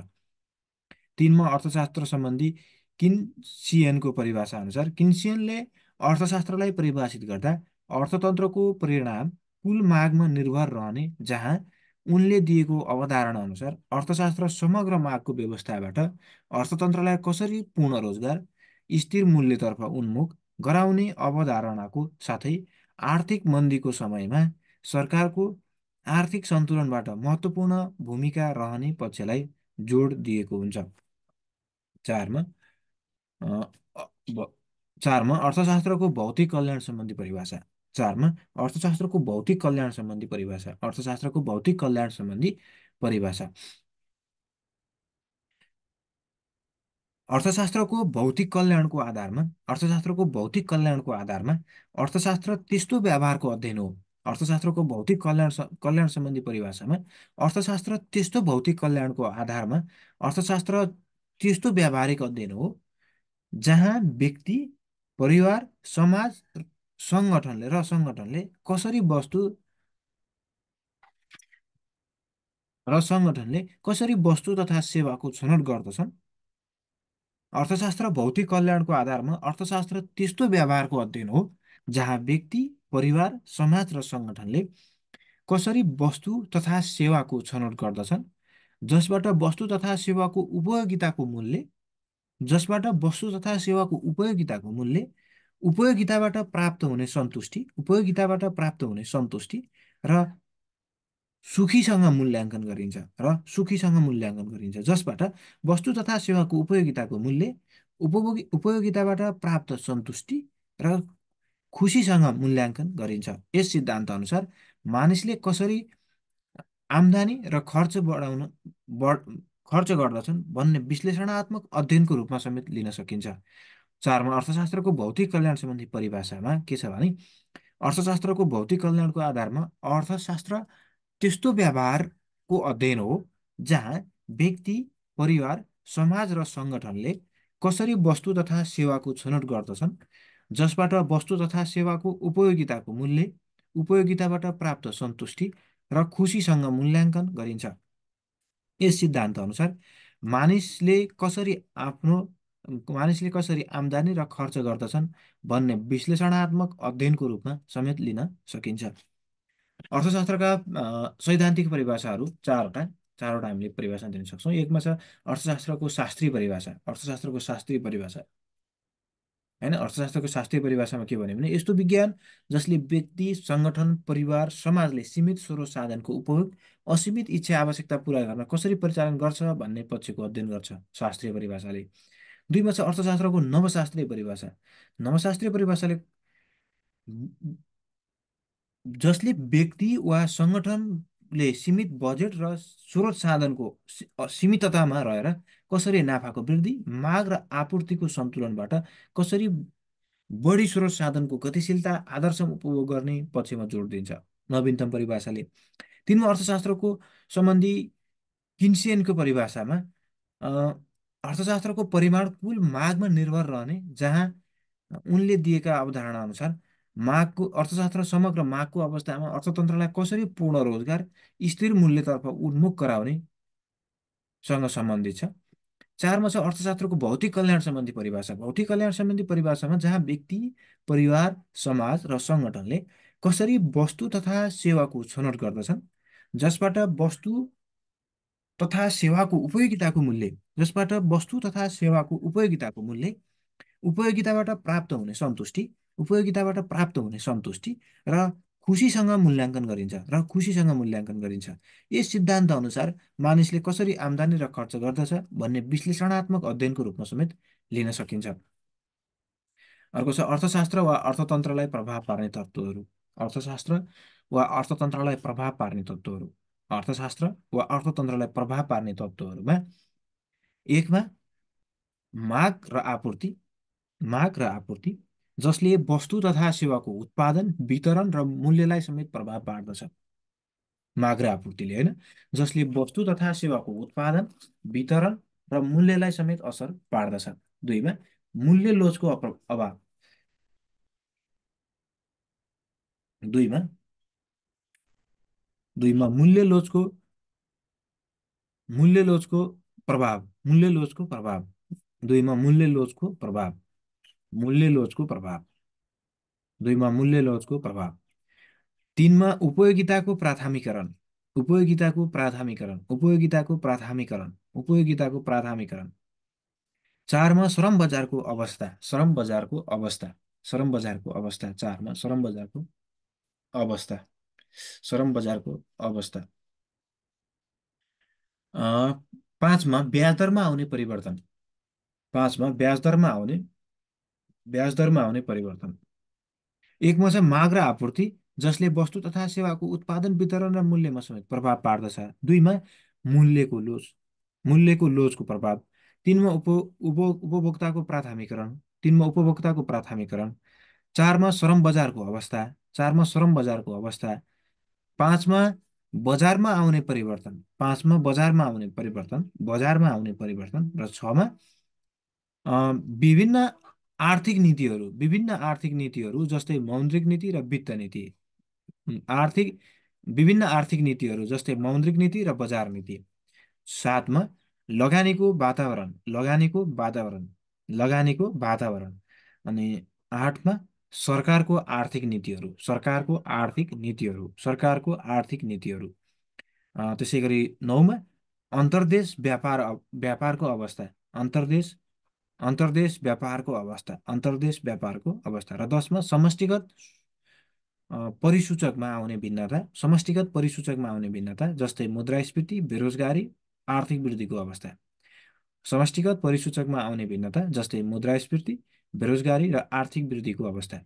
तिनमा अर्थशास्त्र सम्बन्धी किन्सियनको परिभाषा अनुसार किन्सियनले अर्थशास्त्रलाई परिभाषित गर्दा अर्थतन्त्रको परिणाम कुल मागमा निर्भर रहने, जहाँ उनले दिएको अवधारणा अनुसार अर्थशास्त्र समग्र मागको व्यवस्थाबाट अर्थतन्त्रलाई कसरी पूर्ण रोजगार, स्थिर मूल्यतर्फ उन्मुख गराउने अवधारणाको साथै आर्थिक मन्दीको समयमा सरकारको आर्थिक सन्तुलनबाट महत्त्वपूर्ण भूमिका रहने पक्षलाई जोड दिएको हुन्छ। चारमा अ, अ, ब- चारमा अर्थशास्त्रको भौतिक कल्याण सम्बन्धी परिभाषा। चारमा अर्थशास्त्रको भौतिक कल्याण सम्बन्धी परिभाषा। अर्थशास्त्रको भौतिक कल्याण सम्बन्धी परिभाषा। अर्थशास्त्रको भौतिक कल्याणको आधारमा अर्थशास्त्र त्यस्तो व्यवहारको अध्ययन हो। अर्थशास्त्रको भौतिक कल्याण सम्बन्धी परिभाषामा अर्थशास्त्र त्यस्तो भौतिक कल्याणको आधारमा अर्थशास्त्र त्यस्तो व्यावहारिक अध्ययन हो जहाँ व्यक्ति, परिवार, समाज, सङ्गठनले कसरी वस्तु तथा सेवाको छनौट गर्दछन्। अर्थशास्त्र भौतिक कल्याणको आधारमा अर्थशास्त्र त्यस्तो व्यवहारको अध्ययन हो जहाँ व्यक्ति, परिवार, समाज र सङ्गठनले कसरी वस्तु तथा सेवाको छनौट गर्दछन्, जसबाट वस्तु तथा सेवाको उपयोगिताको मूल्य जसबाट वस्तु तथा सेवाको उपयोगिताबाट प्राप्त हुने सन्तुष्टि र सुखीसँग मूल्याङ्कन गरिन्छ, जसबाट वस्तु तथा सेवाको उपयोगिताको मूल्य, उपयोगिताबाट प्राप्त सन्तुष्टि र खुसीसँग मूल्याङ्कन गरिन्छ। यस सिद्धान्त अनुसार मानिसले कसरी आम्दानी र बढ खर्च गर्दछन् भन्ने विश्लेषणात्मक अध्ययनको रूपमा समेत लिन सकिन्छ। चारमा अर्थशास्त्रको भौतिक कल्याण सम्बन्धी परिभाषामा के छ भने अर्थशास्त्रको भौतिक कल्याणको आधारमा अर्थशास्त्र त्यस्तो व्यवहारको अध्ययन हो जहाँ व्यक्ति, परिवार, समाज र सङ्गठनले कसरी वस्तु तथा सेवाको छनौट गर्दछन्, जसबाट वस्तु तथा सेवाको उपयोगिताको मूल्य, उपयोगिताबाट प्राप्त सन्तुष्टि र खुसीसँग मूल्याङ्कन गरिन्छ। यस सिद्धान्त अनुसार मानिसले कसरी आफ्नो मानिसले कसरी आम्दानी र खर्च गर्दछन् भन्ने विश्लेषणात्मक अध्ययनको रूपमा समेत लिन सकिन्छ। अर्थशास्त्रका सैद्धान्तिक परिभाषाहरू चारवटा हामीले परिभाषा दिन सक्छौँ। एकमा छ अर्थशास्त्रको शास्त्रीय परिभाषा। अर्थशास्त्रको शास्त्रीय परिभाषा होइन, अर्थशास्त्रको शास्त्रीय परिभाषामा के भन्यो भने यस्तो विज्ञान जसले व्यक्ति, सङ्गठन, परिवार, समाजले सीमित स्रोत साधनको उपयोग, असीमित इच्छा आवश्यकता पुरा गर्न कसरी परिचालन गर्छ भन्ने पक्षको अध्ययन गर्छ शास्त्रीय परिभाषाले। दुईमा छ अर्थशास्त्रको नवशास्त्रीय परिभाषा। नवशास्त्रीय परिभाषाले जसले व्यक्ति वा सङ्गठनले सीमित बजेट र स्रोत साधनको सीमिततामा रहेर कसरी नाफाको वृद्धि, माग र आपूर्तिको सन्तुलनबाट कसरी बढी स्रोत साधनको गतिशीलता, आदर्शमा उपभोग गर्ने पक्षमा जोड दिन्छ नवीनतम परिभाषाले। तिनमा अर्थशास्त्रको सम्बन्धी किन्सियनको परिभाषामा अ, अर्थशास्त्रको परिमाण कुल मागमा निर्भर रहने, जहाँ उनले दिएका अवधारणा अनुसार अर्थशास्त्र समग्र मागको अवस्थामा अर्थतन्त्रलाई कसरी पूर्ण रोजगार, स्थिर मूल्यतर्फ उन्मुख गराउने सँग सम्बन्धित छ। चारमा छ अर्थशास्त्रको भौतिक कल्याण सम्बन्धी परिभाषा। भौतिक कल्याण सम्बन्धी परिभाषामा जहाँ व्यक्ति, परिवार, समाज र सङ्गठनले कसरी वस्तु तथा सेवाको छनौट गर्दछन्, जसबाट वस्तु तथा सेवाको उपयोगिताको मूल्य जसबाट वस्तु तथा सेवाको उपयोगिताको मूल्य, उपयोगिताबाट प्राप्त हुने सन्तुष्टि र खुसीसँग मूल्याङ्कन गरिन्छ। यस सिद्धान्त अनुसार मानिसले कसरी आम्दानी र खर्च गर्दछ भन्ने विश्लेषणात्मक अध्ययनको रूपमा समेत लिन सकिन्छ। अर्को छ अर्थशास्त्र वा अर्थतन्त्रलाई प्रभाव पार्ने तत्त्वहरू। अर्थशास्त्र वा अर्थतन्त्रलाई प्रभाव पार्ने तत्त्वहरू। अर्थशास्त्र वा अर्थतन्त्रलाई प्रभाव पार्ने तत्त्वहरूमा एकमा माग र आपूर्ति। जसले वस्तु तथा सेवाको उत्पादन, वितरण र मूल्यलाई समेत प्रभाव पार्दछ। माग र आपूर्तिले, होइन, जसले वस्तु तथा सेवाको उत्पादन, वितरण र मूल्यलाई समेत असर पार्दछ। दुईमा, मूल्य लोचको अभाव। दुईमा दुईमा मूल्य लोचको प्रभाव। मूल्य लोचको प्रभाव। दुईमा मूल्य लोचको प्रभाव। मूल्य लोचको प्रभाव। दुईमा मूल्य लोचको प्रभाव। तीनमा उपयोगिताको प्राथमिकरण। उपयोगिताको प्राथमिकरण। उपयोगिताको प्राथमिकरण। उपयोगिताको प्राथमिकरण। चारमा श्रम बजारको अवस्था। श्रम बजारको अवस्था। श्रम बजारको अवस्था। चारमा श्रम बजारको अवस्था। श्रम बजारको अवस्था। अ, पाँचमा ब्याजदरमा आउने परिवर्तन। पाँचमा ब्याजदरमा आउने परिवर्तन। एकमा छ माग र आपूर्ति, जसले वस्तु तथा सेवाको उत्पादन, वितरण र मूल्यमा समेत प्रभाव पार्दछ। दुईमा मूल्यको लोच। मूल्यको लोचको प्रभाव। तिनमा उपभोक्ताको प्राथमिकरण। तिनमा उपभोक्ताको प्राथमिकरण। चारमा श्रम बजारको अवस्था। चारमा श्रम बजारको अवस्था। पाँचमा बजारमा आउने परिवर्तन। पाँचमा बजारमा आउने परिवर्तन। बजारमा आउने परिवर्तन। र छमा विभिन्न आर्थिक नीतिहरू जस्तै मौद्रिक नीति र वित्त नीति। आर्थिक विभिन्न आर्थिक नीतिहरू जस्तै मौद्रिक नीति र बजार नीति। साथमा लगानीको वातावरण। लगानीको वातावरण। लगानीको वातावरण। अनि आठमा सरकारको आर्थिक नीतिहरू। सरकारको आर्थिक नीतिहरू। सरकारको आर्थिक नीतिहरू। त्यसै गरी नौमा अन्तर्देश व्यापारको अवस्था। अन्तर्देश अन्तर्देश व्यापारको अवस्था। अन्तर्देश व्यापारको अवस्था। र दसमा समष्टिगत परिसूचकमा आउने भिन्नता। समष्टिगत परिसूचकमा आउने भिन्नता जस्तै मुद्रास्फीति, बेरोजगारी, आर्थिक वृद्धिको अवस्था। समष्टिगत परिसूचकमा आउने भिन्नता जस्तै मुद्रास्फीति, बेरोजगारी र आर्थिक वृद्धिको अवस्था।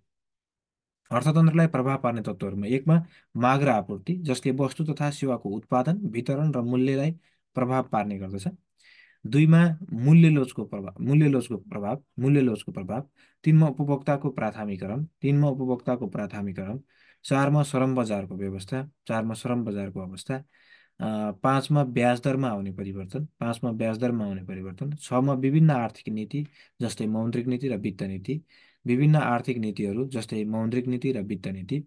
अर्थतन्त्रलाई प्रभाव पार्ने तत्त्वहरूमा एकमा माग र आपूर्ति, जसले वस्तु तथा सेवाको उत्पादन, वितरण र मूल्यलाई प्रभाव पार्ने गर्दछ। दुईमा मूल्य लोचको प्रभाव। तिनमा उपभोक्ताको प्राथमिकरण। तिनमा उपभोक्ताको प्राथमिकरण। चारमा श्रम बजारको व्यवस्था। चारमा श्रम बजारको अवस्था। पाँचमा ब्याजदरमा आउने परिवर्तन। पाँचमा ब्याजदरमा आउने परिवर्तन। छमा विभिन्न आर्थिक नीति जस्तै मौद्रिक नीति र वित्त नीति। विभिन्न आर्थिक नीतिहरू जस्तै मौद्रिक नीति र वित्त नीति।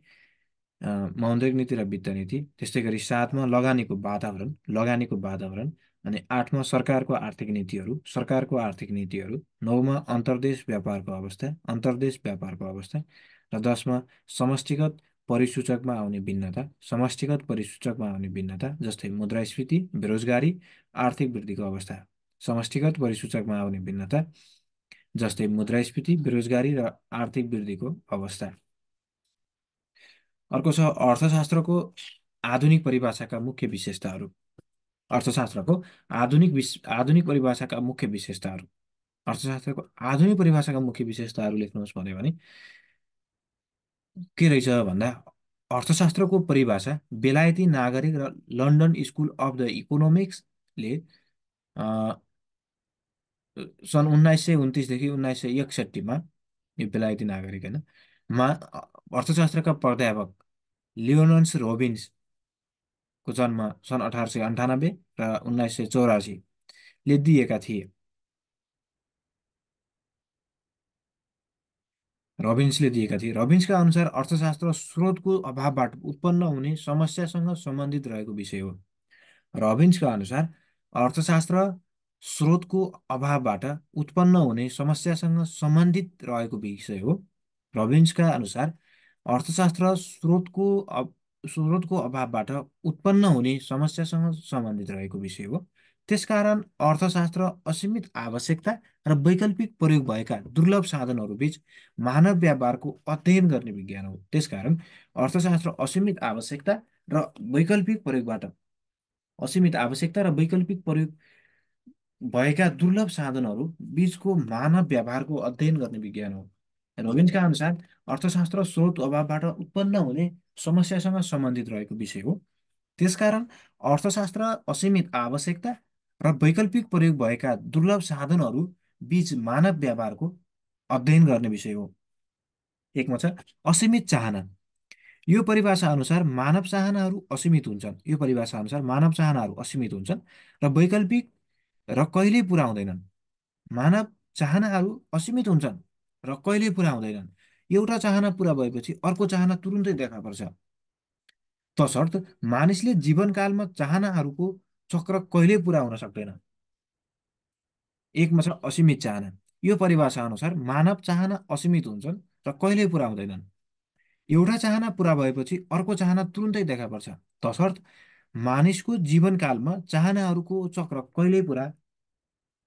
मौद्रिक नीति र वित्त नीति। त्यस्तै गरी सातमा लगानीको वातावरण। लगानीको वातावरण। अनि आठमा सरकारको आर्थिक नीतिहरू। सरकारको आर्थिक नीतिहरू। नौमा अन्तर्देश व्यापारको अवस्था। अन्तर्देश व्यापारको अवस्था। र दसमा समष्टिगत परिसूचकमा आउने भिन्नता। समष्टिगत परिसूचकमा आउने भिन्नता जस्तै मुद्रास्फीति, बेरोजगारी, आर्थिक वृद्धिको अवस्था। समष्टिगत परिसूचकमा आउने भिन्नता जस्तै मुद्रास्फीति, बेरोजगारी र आर्थिक वृद्धिको अवस्था। अर्को छ अर्थशास्त्रको आधुनिक परिभाषाका मुख्य विशेषताहरू। अर्थशास्त्रको आधुनिक परिभाषाका मुख्य विशेषताहरू। अर्थशास्त्रको आधुनिक परिभाषाका मुख्य विशेषताहरू लेख्नुहोस् भन्यो भने के रहेछ भन्दा, अर्थशास्त्रको परिभाषा बेलायती नागरिक र लन्डन स्कुल अफ द इकोनोमिक्सले सन् 1929देखि 1961मा, यो बेलायती नागरिक होइन, अर्थशास्त्रका प्राध्यापक लियोनन्स रोबिन्सको जन्म सन् 1898 र 1984ले दिएका थिए। रबिन्सका अनुसार अर्थशास्त्र स्रोतको अभावबाट उत्पन्न हुने समस्यासँग सम्बन्धित रहेको विषय हो। रबिन्सका अनुसार अर्थशास्त्र स्रोतको अभावबाट उत्पन्न हुने समस्यासँग सम्बन्धित रहेको विषय हो। रबिन्सका अनुसार अर्थशास्त्र स्रोतको अभावबाट उत्पन्न हुने समस्यासँग सम्बन्धित रहेको विषय हो। त्यसकारण अर्थशास्त्र असीमित आवश्यकता र वैकल्पिक प्रयोग भएका दुर्लभ साधनहरूबीच मानव व्यापारको अध्ययन गर्ने विज्ञान हो। त्यसकारण अर्थशास्त्र असीमित आवश्यकता र वैकल्पिक प्रयोग भएका दुर्लभ साधनहरू बीचको मानव व्यवहारको अध्ययन गर्ने विज्ञान हो। रोबिन्सका अनुसार अर्थशास्त्र स्रोत अभावबाट उत्पन्न हुने समस्यासँग सम्बन्धित रहेको विषय हो। त्यसकारण अर्थशास्त्र असीमित आवश्यकता र वैकल्पिक प्रयोग भएका दुर्लभ साधनहरू बीच मानव व्यवहारको अध्ययन गर्ने विषय हो। एकमा छ असीमित चाहना। यो परिभाषा अनुसार मानव चाहनाहरू असीमित हुन्छन्। यो परिभाषा अनुसार मानव चाहनाहरू असीमित हुन्छन् र वैकल्पिक र कहिल्यै पुरा हुँदैनन्। मानव चाहनाहरू असीमित हुन्छन् र कहिल्यै पुरा हुँदैनन्। एउटा चाहना पुरा भएपछि अर्को चाहना तुरुन्तै देखा पर्छ। तसर्थ मानिसले जीवनकालमा चाहनाहरूको चक्र कहिल्यै पुरा हुन सक्दैन। एकमा छ असीमित चाहना। यो परिभाषा अनुसार मानव चाहना असीमित हुन्छन् र कहिल्यै पुरा हुँदैनन्। एउटा चाहना पुरा भएपछि अर्को चाहना तुरुन्तै देखा पर्छ। तसर्थ मानिसको जीवनकालमा चाहनाहरूको चक्र कहिल्यै पुरा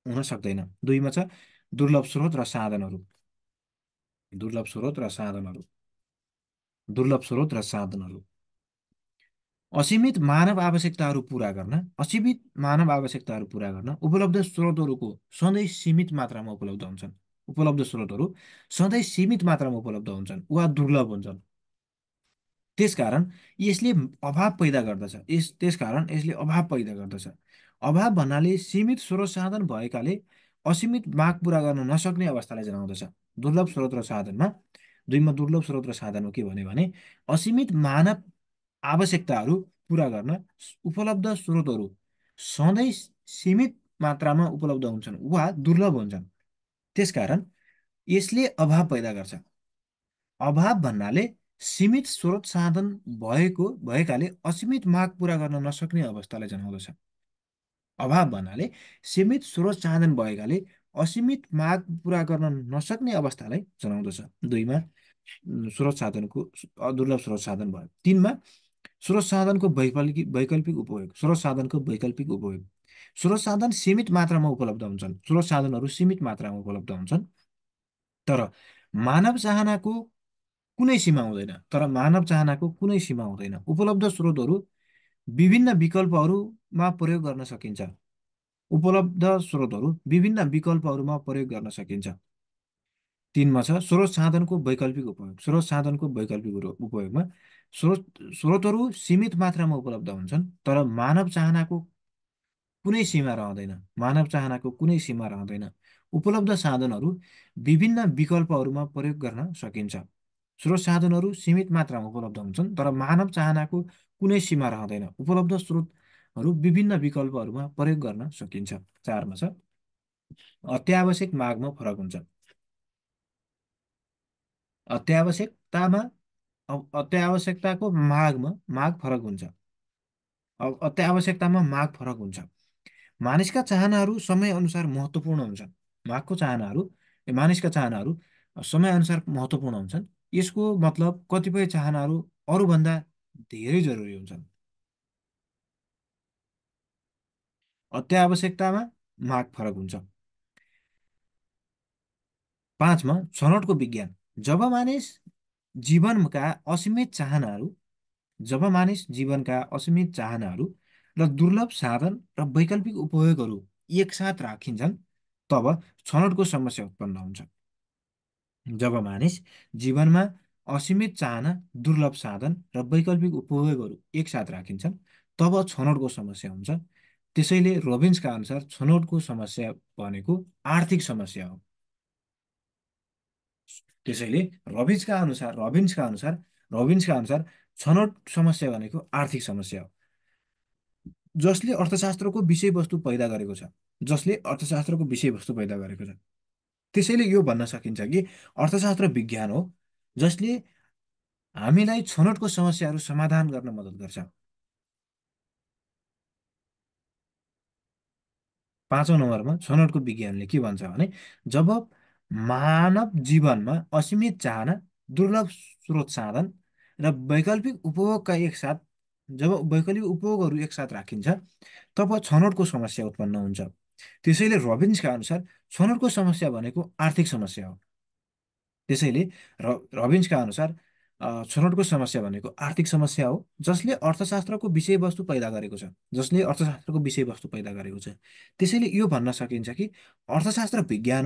हुन सक्दैन। दुईमा छ दुर्लभ स्रोत र साधनहरू। दुर्लभ स्रोत र साधनहरू। दुर्लभ स्रोत र साधनहरू। असीमित मानव आवश्यकताहरू पूरा गर्न उपलब्ध स्रोतहरूको सधैँ सीमित मात्रामा उपलब्ध हुन्छन्। उपलब्ध स्रोतहरू सधैँ सीमित मात्रामा उपलब्ध हुन्छन् वा दुर्लभ हुन्छन्। त्यसकारण यसले अभाव पैदा गर्दछ। त्यसकारण यसले अभाव पैदा गर्दछ। अभाव भन्नाले सीमित स्रोत साधन भएकाले असीमित माग पूरा गर्न नसक्ने अवस्थालाई जनाउँदछ। दुर्लभ स्रोत र साधनमा दुईमा दुर्लभ स्रोत र साधनमा के भन्यो भने असीमित मानव आवश्यकताहरू पूरा गर्न उपलब्ध स्रोतहरू सधैँ सीमित मात्रामा उपलब्ध हुन्छन् वा दुर्लभ हुन्छन्। त्यसकारण यसले अभाव पैदा गर्छ। अभाव भन्नाले सीमित स्रोत साधन भएकाले असीमित माग पूरा गर्न नसक्ने अवस्थालाई जनाउँदछ। अभाव भन्नाले सीमित स्रोत साधन भएकाले असीमित माग पूरा गर्न नसक्ने अवस्थालाई जनाउँदछ। दुईमा स्रोत साधनको दुर्लभ स्रोत साधन भयो। तिनमा स्रोत साधनको वैकल्पिक उपयोग। स्रोत साधनको वैकल्पिक उपयोग। स्रोत साधन सीमित मात्रामा उपलब्ध हुन्छन्। स्रोत साधनहरू सीमित मात्रामा उपलब्ध हुन्छन् तर मानव चाहनाको कुनै सीमा हुँदैन। तर मानव चाहनाको कुनै सीमा हुँदैन। उपलब्ध स्रोतहरू विभिन्न विकल्पहरूमा प्रयोग गर्न सकिन्छ। उपलब्ध स्रोतहरू विभिन्न विकल्पहरूमा प्रयोग गर्न सकिन्छ। तिनमा छ स्रोत साधनको वैकल्पिक उपयोग। स्रोत साधनको वैकल्पिक उपयोगमा स्रोतहरू सीमित मात्रामा उपलब्ध हुन्छन् तर मानव चाहनाको कुनै सीमा रहँदैन। मानव चाहनाको कुनै सीमा रहँदैन। उपलब्ध साधनहरू विभिन्न विकल्पहरूमा प्रयोग गर्न सकिन्छ। स्रोत साधनहरू सीमित मात्रामा उपलब्ध हुन्छन् तर मानव चाहनाको कुनै सीमा रहँदैन। उपलब्ध स्रोतहरू विभिन्न विकल्पहरूमा प्रयोग गर्न सकिन्छ। चारमा छ अत्यावश्यक मागमा फरक हुन्छ। अत्यावश्यकतामा अत्यावश्यकताको माग फरक हुन्छ। अत्यावश्यकतामा माग फरक हुन्छ। मानिसका चाहनाहरू समयअनुसार महत्त्वपूर्ण हुन्छन्। मागको चाहनाहरू मानिसका चाहनाहरू समयअनुसार महत्त्वपूर्ण हुन्छन्। यसको मतलब कतिपय चाहनाहरू अरूभन्दा धेरै जरुरी हुन्छन्। अत्यावश्यकतामा माग फरक हुन्छ। पाँचमा छनौटको विज्ञान। जीवनका असीमित चाहनाहरू जब मानिस जीवनका असीमित चाहनाहरू र दुर्लभ साधन र वैकल्पिक उपयोगहरू एकसाथ राखिन्छन् तब छनौटको समस्या उत्पन्न हुन्छ। जब मानिस जीवनमा असीमित चाहना, दुर्लभ साधन र वैकल्पिक उपयोगहरू एकसाथ राखिन्छन् तब छनौटको समस्या हुन्छ। त्यसैले रोबिन्सका अनुसार छनौटको समस्या भनेको आर्थिक समस्या हो। त्यसैले रबिन्सका अनुसार छनौट समस्या भनेको आर्थिक समस्या हो जसले अर्थशास्त्रको विषयवस्तु पैदा गरेको छ। जसले अर्थशास्त्रको विषयवस्तु पैदा गरेको छ। त्यसैले यो भन्न सकिन्छ कि अर्थशास्त्र विज्ञान हो जसले हामीलाई छनौटको समस्याहरू समाधान गर्न मद्दत गर्छ। पाँचौँ नम्बरमा छनौटको विज्ञानले के भन्छ भने जब मानव जीवनमा असीमित चाहना, दुर्लभ स्रोत साधन र वैकल्पिक उपयोगहरू एकसाथ राखिन्छ तब छनौटको समस्या उत्पन्न हुन्छ। त्यसैले रबिन्सका अनुसार छनौटको समस्या भनेको आर्थिक समस्या हो। त्यसैले रबिन्सका अनुसार छनौटको समस्या भनेको आर्थिक समस्या हो जसले अर्थशास्त्रको विषयवस्तु पैदा गरेको छ। त्यसैले यो भन्न सकिन्छ कि अर्थशास्त्र विज्ञान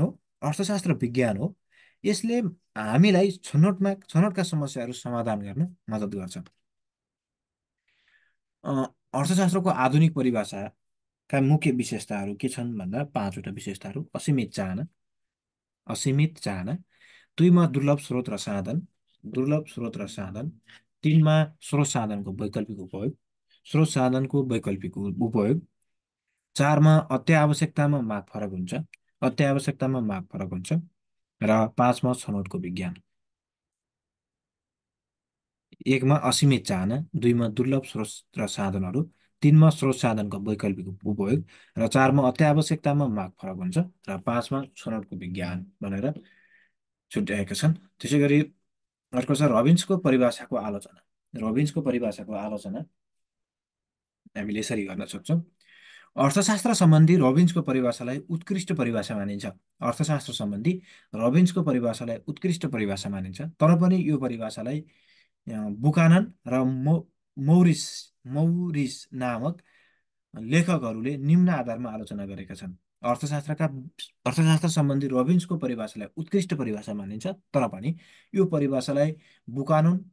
हो। यसले हामीलाई छनौटका समस्याहरू समाधान गर्न मद्दत गर्छ। अ, अर्थशास्त्रको आधुनिक परिभाषाका मुख्य विशेषताहरू के छन् भन्दा पाँचवटा विशेषताहरू। असीमित चाहना दुईमा दुर्लभ स्रोत र साधन, दुर्लभ स्रोत र साधन। तिनमा स्रोत साधनको वैकल्पिक उपयोग, स्रोत साधनको वैकल्पिक उपयोग। चारमा अत्यावश्यकतामा माग फरक हुन्छ, अत्यावश्यकतामा माग फरक हुन्छ। र पाँचमा छनौटको विज्ञान। एकमा असीमित चाहना, दुईमा दुर्लभ स्रोत र साधनहरू, तिनमा स्रोत साधनको वैकल्पिक उपयोग, र चारमा अत्यावश्यकतामा माग फरक हुन्छ, र पाँचमा छनौटको विज्ञान भनेर छुट्याएका छन्। त्यसै गरी अर्को छ रबिन्सको परिभाषाको आलोचना। रबिन्सको परिभाषाको आलोचना हामीले यसरी गर्न सक्छौँ। अर्थशास्त्र सम्बन्धी रबिन्सको परिभाषालाई उत्कृष्ट परिभाषा मानिन्छ। अर्थशास्त्र सम्बन्धी रबिन्सको परिभाषालाई उत्कृष्ट परिभाषा मानिन्छ, तर पनि यो परिभाषालाई बुकानन र मौरिस मौरिस नामक लेखकहरूले निम्न आधारमा आलोचना गरेका छन्। अर्थशास्त्रका अर्थशास्त्र सम्बन्धी रबिन्सको परिभाषालाई उत्कृष्ट परिभाषा मानिन्छ, तर पनि यो परिभाषालाई बुकानन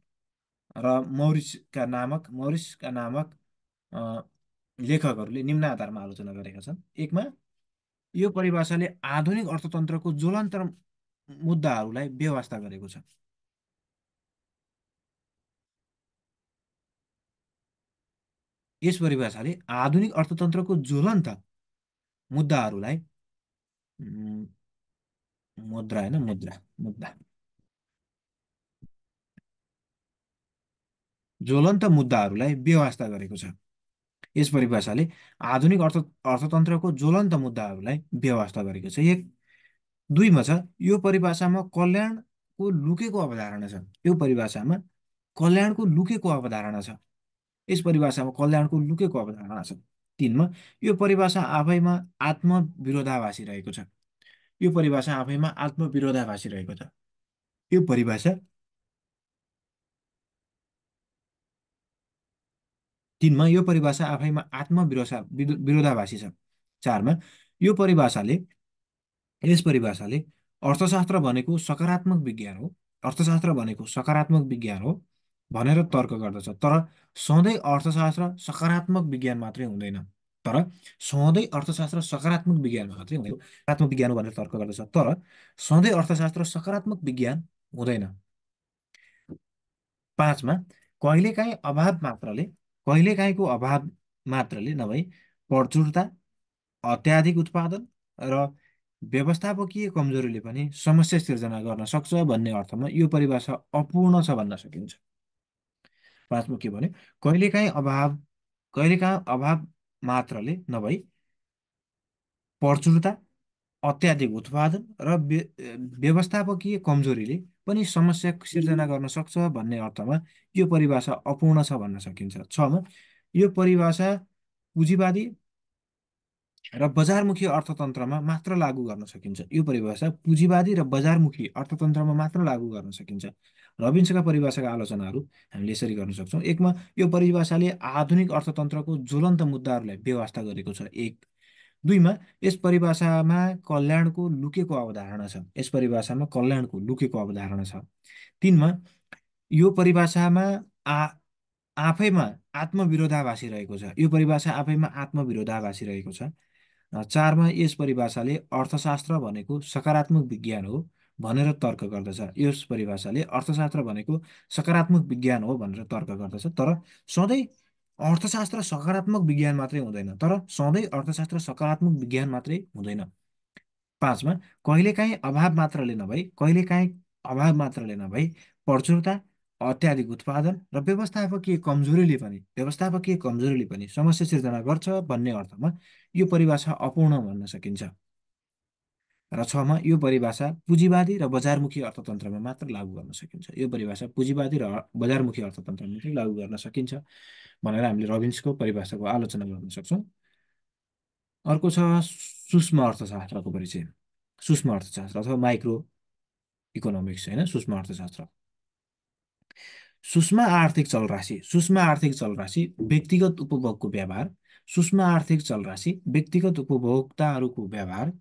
र मौरिसका नामक अ, लेखकहरूले निम्न आधारमा आलोचना गरेका छन्। एकमा यो परिभाषाले आधुनिक अर्थतन्त्रको ज्वलन्त मुद्दाहरूलाई बेवास्ता गरेको छ। यस परिभाषाले आधुनिक अर्थतन्त्रको ज्वलन्त मुद्दाहरूलाई उम्, मुद्रा होइन मुद्रा मुद्दा ज्वलन्त मुद्दाहरूलाई बेवास्ता गरेको छ। यस परिभाषाले आधुनिक अर्थतन्त्रको ज्वलन्त मुद्दाहरूलाई बेवास्ता गरेको छ। एक दुईमा छ यो परिभाषामा कल्याणको लुकेको अवधारणा छ। यो परिभाषामा कल्याणको लुकेको अवधारणा छ। यस परिभाषामा कल्याणको लुकेको अवधारणा छ। तिनमा यो परिभाषा आफैमा आत्मविरोधाभासी रहेको छ। यो परिभाषा आफैमा आत्मविरोधाभासी रहेको छ। यो परिभाषा तिनमा यो परिभाषा आफैमा विरोधाभासी छ। चारमा यो परिभाषाले यस परिभाषाले अर्थशास्त्र भनेको सकारात्मक विज्ञान हो, अर्थशास्त्र भनेको सकारात्मक विज्ञान हो भनेर तर्क गर्दछ। तर सधैँ अर्थशास्त्र सकारात्मक विज्ञान मात्रै हुँदैन। तर सधैँ अर्थशास्त्र सकारात्मक विज्ञान मात्रै हुँदैन, सकारात्मक विज्ञान हो भनेर तर्क गर्दछ। तर सधैँ अर्थशास्त्र सकारात्मक विज्ञान हुँदैन। पाँचमा कहिलेकाहीँको अभाव मात्रले नभई प्रचुरता, अत्याधिक उत्पादन र व्यवस्थापकीय कमजोरीले पनि समस्या सिर्जना गर्न सक्छ भन्ने अर्थमा यो परिभाषा अपूर्ण छ भन्न सकिन्छ। पाँचमा के भने कहिलेकाहीँ अभाव मात्रले नभई प्रचुरता, अत्याधिक उत्पादन र व्यवस्थापकीय कमजोरीले पनि समस्या सिर्जना गर्न सक्छ भन्ने अर्थमा यो परिभाषा अपूर्ण छ भन्न सकिन्छ। छमा यो परिभाषा पुँजीवादी र बजारमुखी अर्थतन्त्रमा मात्र लागू गर्न सकिन्छ। यो परिभाषा पुँजीवादी र बजारमुखी अर्थतन्त्रमा मात्र लागू गर्न सकिन्छ। रबिन्सका परिभाषाका आलोचनाहरू हामीले यसरी गर्न सक्छौँ। एकमा यो परिभाषाले आधुनिक अर्थतन्त्रको ज्वलन्त मुद्दाहरूलाई बेवास्ता गरेको छ। एक दुईमा यस परिभाषामा कल्याणको लुकेको अवधारणा छ। यस परिभाषामा कल्याणको लुकेको अवधारणा छ। तिनमा यो परिभाषामा आ आफैमा आत्मविरोधाभासी रहेको छ। यो परिभाषा आफैमा आत्मविरोधाभासी रहेको छ। चारमा यस परिभाषाले अर्थशास्त्र भनेको सकारात्मक विज्ञान हो भनेर तर्क गर्दछ। यस परिभाषाले अर्थशास्त्र भनेको सकारात्मक विज्ञान हो भनेर तर्क गर्दछ। तर सधैँ अर्थशास्त्र सकारात्मक विज्ञान मात्रै हुँदैन। तर सधैँ अर्थशास्त्र सकारात्मक विज्ञान मात्रै हुँदैन। पाँचमा कहिलेकाहीँ अभाव मात्रले नभई प्रचुरता, अत्याधिक उत्पादन र व्यवस्थापकीय कमजोरीले पनि समस्या सिर्जना गर्छ भन्ने अर्थमा यो परिभाषा अपूर्ण भन्न सकिन्छ। र छमा यो परिभाषा पुँजीवादी र बजारमुखी अर्थतन्त्रमा मात्र लागू गर्न सकिन्छ। यो परिभाषा पुँजीवादी र बजारमुखी अर्थतन्त्रमा मात्रै लागू गर्न सकिन्छ भनेर हामीले रबिन्सको परिभाषाको आलोचना गर्न सक्छौँ। अर्को छ सूक्ष्म अर्थशास्त्रको परिचय। सूक्ष्म अर्थशास्त्र अथवा माइक्रो इकोनोमिक्स होइन, सूक्ष्म अर्थशास्त्र। सूक्ष्म आर्थिक चलराशि व्यक्तिगत उपभोगको व्यवहार, सूक्ष्म आर्थिक चलराशि व्यक्तिगत उपभोक्ताहरूको व्यवहार,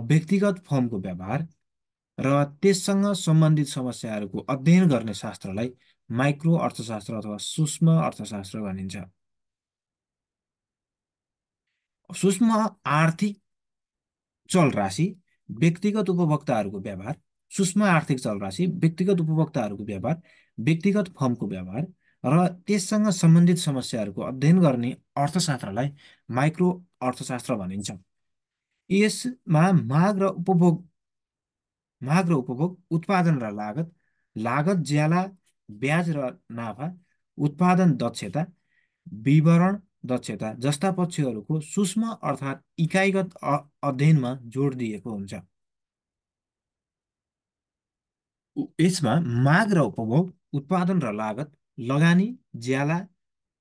व्यक्तिगत फर्मको व्यवहार र त्यससँग सम्बन्धित समस्याहरूको अध्ययन गर्ने शास्त्रलाई माइक्रो अर्थशास्त्र अथवा सूक्ष्म अर्थशास्त्र भनिन्छ। सूक्ष्म आर्थिक चलराशि व्यक्तिगत उपभोक्ताहरूको व्यवहार, सूक्ष्म आर्थिक चलराशि, व्यक्तिगत उपभोक्ताहरूको व्यवहार, व्यक्तिगत फर्मको व्यवहार र त्यससँग सम्बन्धित समस्याहरूको अध्ययन गर्ने अर्थशास्त्रलाई माइक्रो अर्थशास्त्र भनिन्छ। यसमा माग र उपभोग, उत्पादन र लागत, लागत ज्याला, ब्याज र नाफा, उत्पादन दक्षता, विवरण दक्षता जस्ता पक्षहरूको सूक्ष्म अर्थात् इकाइगत अध्ययनमा जोड दिएको हुन्छ। यसमा माग र उपभोग, उत्पादन र लागत, लगानी, ज्याला,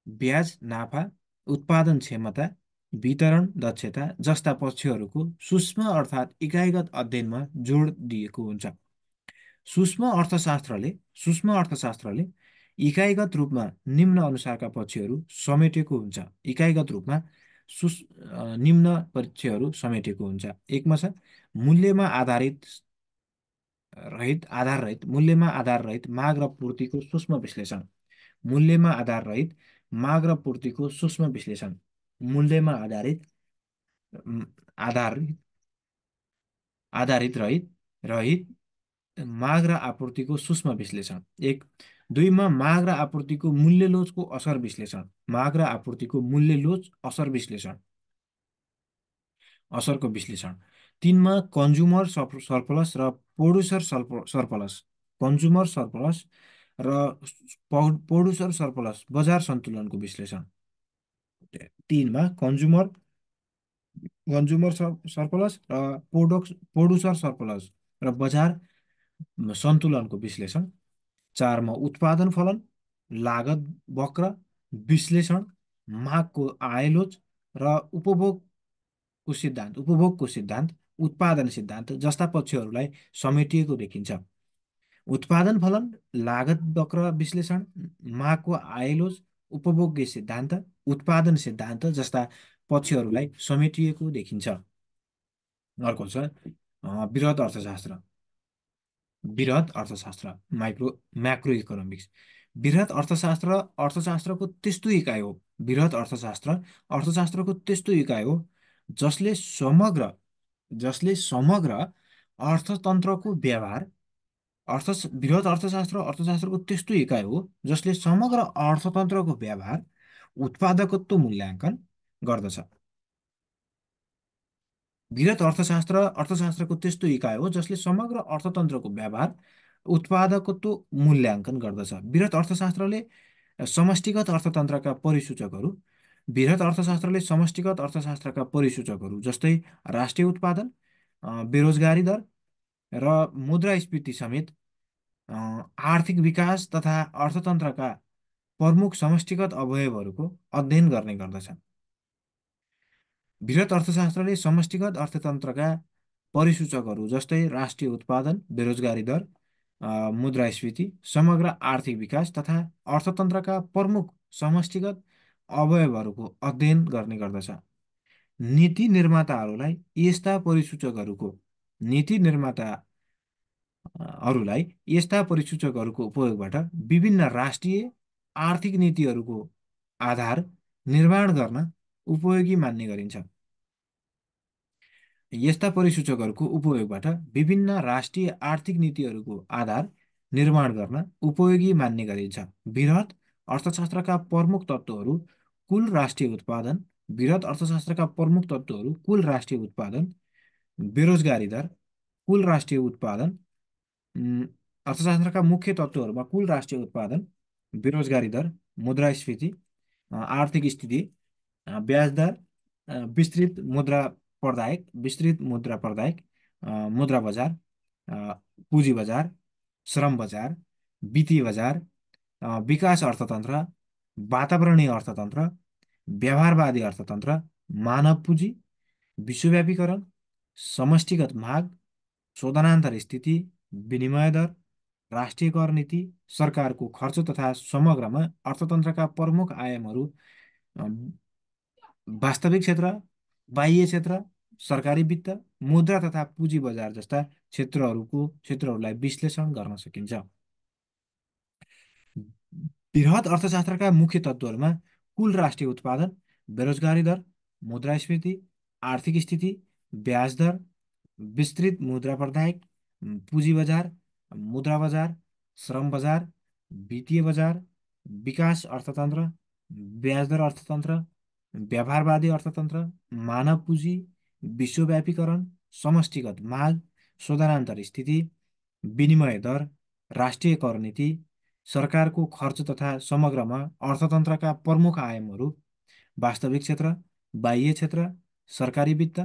ब्याज, नाफा, उत्पादन क्षमता, वितरण दक्षता जस्ता पक्षहरूको सूक्ष्म अर्थात् इकाइगत अध्ययनमा जोड दिएको हुन्छ। सूक्ष्म अर्थशास्त्रले सूक्ष्म अर्थशास्त्रले इकाइगत रूपमा निम्न अनुसारका पक्षहरू समेटेको हुन्छ। इकाइगत रूपमा निम्न पक्षहरू समेटेको हुन्छ। एकमा छ मूल्यमा आधार रहित माग र पूर्तिको सूक्ष्म विश्लेषण। मूल्यमा आधार रहित माग र पूर्तिको सूक्ष्म विश्लेषण। मूल्यमा आधारित अम, आधार आधारित रहित माग र आपूर्तिको सूक्ष्म विश्लेषण। एक, दुईमा माग र आपूर्तिको मूल्य लोचको असर विश्लेषण। माग र आपूर्तिको मूल्य लोच असरको विश्लेषण। तिनमा कन्ज्युमर सरप्लस र प्रोड्युसर सरप्लस। कन्ज्युमर सरप्लस र प्रोड्युसर सरप्लस बजार सन्तुलनको विश्लेषण। तिनमा कन्ज्युमर सरप्लस र प्रोड्युसर सरप्लस र बजार सन्तुलनको विश्लेषण। चारमा उत्पादन फलन, लागत वक्र विश्लेषण, मागको आयलोच र उपभोगको सिद्धान्त, उत्पादन सिद्धान्त जस्ता पक्षहरूलाई समेटिएको देखिन्छ। उत्पादन फलन, लागत वक्र विश्लेषण, मागको आयलोच, उपभोग्य सिद्धान्त, उत्पादन सिद्धान्त जस्ता पक्षहरूलाई समेटिएको देखिन्छ। अर्को छ वृहत अर्थशास्त्र। वृहत अर्थशास्त्र म्याक्रो इकोनोमिक्स। वृहत अर्थशास्त्र अर्थशास्त्रको त्यस्तो इकाइ हो। वृहत अर्थशास्त्र अर्थशास्त्रको त्यस्तो इकाइ हो जसले समग्र अर्थतन्त्रको व्यवहार वृहत अर्थशास्त्र अर्थशास्त्रको त्यस्तो इकाइ हो जसले समग्र अर्थतन्त्रको व्यवहार, उत्पादकत्व मूल्याङ्कन गर्दछ। वृहत अर्थशास्त्र अर्थशास्त्रको त्यस्तो इकाइ हो जसले समग्र अर्थतन्त्रको व्यवहार, उत्पादकत्व मूल्याङ्कन गर्दछ। समष्टिगत अर्थतन्त्रका परिसूचकहरू वृहत अर्थशास्त्रले समष्टिगत अर्थशास्त्रका परिसूचकहरू जस्तै राष्ट्रिय उत्पादन, बेरोजगारी दर र मुद्रास्फीति समेत आर्थिक विकास तथा अर्थतन्त्रका प्रमुख समष्टिगत अवयवहरूको अध्ययन गर्ने गर्दछ। वृहत अर्थशास्त्रले समष्टिगत अर्थतन्त्रका परिसूचकहरू जस्तै राष्ट्रिय उत्पादन, बेरोजगारी दर, मुद्रास्फीति, समग्र आर्थिक विकास तथा अर्थतन्त्रका प्रमुख समष्टिगत अवयवहरूको अध्ययन गर्ने गर्दछ। नीति निर्माताहरूलाई यस्ता परिसूचकहरूको उपयोगबाट विभिन्न राष्ट्रिय आर्थिक नीतिहरूको आधार निर्माण गर्न उपयोगी मान्ने गरिन्छ। यस्ता परिसूचकहरूको उपयोगबाट विभिन्न राष्ट्रिय आर्थिक नीतिहरूको आधार निर्माण गर्न उपयोगी मान्ने गरिन्छ। वृहत अर्थशास्त्रका प्रमुख तत्त्वहरू कुल राष्ट्रिय उत्पादन। वृहत अर्थशास्त्रका प्रमुख तत्त्वहरू कुल राष्ट्रिय उत्पादन, बेरोजगारी दर, कुल राष्ट्रिय उत्पादन। अर्थशास्त्रका मुख्य तत्त्वहरूमा कुल राष्ट्रिय उत्पादन, बेरोजगारी दर, मुद्रास्फीति, आर्थिक स्थिति, ब्याज दर, विस्तृत मुद्रा प्रदायक, मुद्रा बजार, पुँजी बजार, श्रम बजार, वित्तीय बजार, विकास अर्थतन्त्र, वातावरणीय अर्थतन्त्र, व्यवहारवादी अर्थतन्त्र, मानव पुँजी, विश्वव्यापीकरण, समष्टिगत माग, शोधनान्तर स्थिति, विनिमय दर, राष्ट्रिय कर नीति, सरकारको खर्च तथा समग्रमा अर्थतन्त्रका प्रमुख आयामहरू, वास्तविक क्षेत्र, बाह्य क्षेत्र, सरकारी वित्त, मुद्रा तथा पुँजी बजार जस्ता क्षेत्रहरूलाई विश्लेषण गर्न सकिन्छ। वृहत अर्थशास्त्रका मुख्य तत्त्वहरूमा कुल राष्ट्रिय उत्पादन, बेरोजगारी दर, मुद्रास्फीति, आर्थिक स्थिति, ब्याज दर, विस्तृत मुद्रा प्रदायक, पुँजी बजार, मुद्रा बजार, श्रम बजार, वित्तीय बजार, विकास अर्थतन्त्र, ब्याजदर अर्थतन्त्र, व्यापारवादी अर्थतन्त्र, मानव पुँजी, विश्वव्यापीकरण, समष्टिगत माग, शोधनान्तर स्थिति, विनिमय दर, राष्ट्रिय कर नीति, सरकारको खर्च तथा समग्रमा अर्थतन्त्रका प्रमुख आयामहरू, वास्तविक क्षेत्र, बाह्य क्षेत्र, सरकारी वित्त,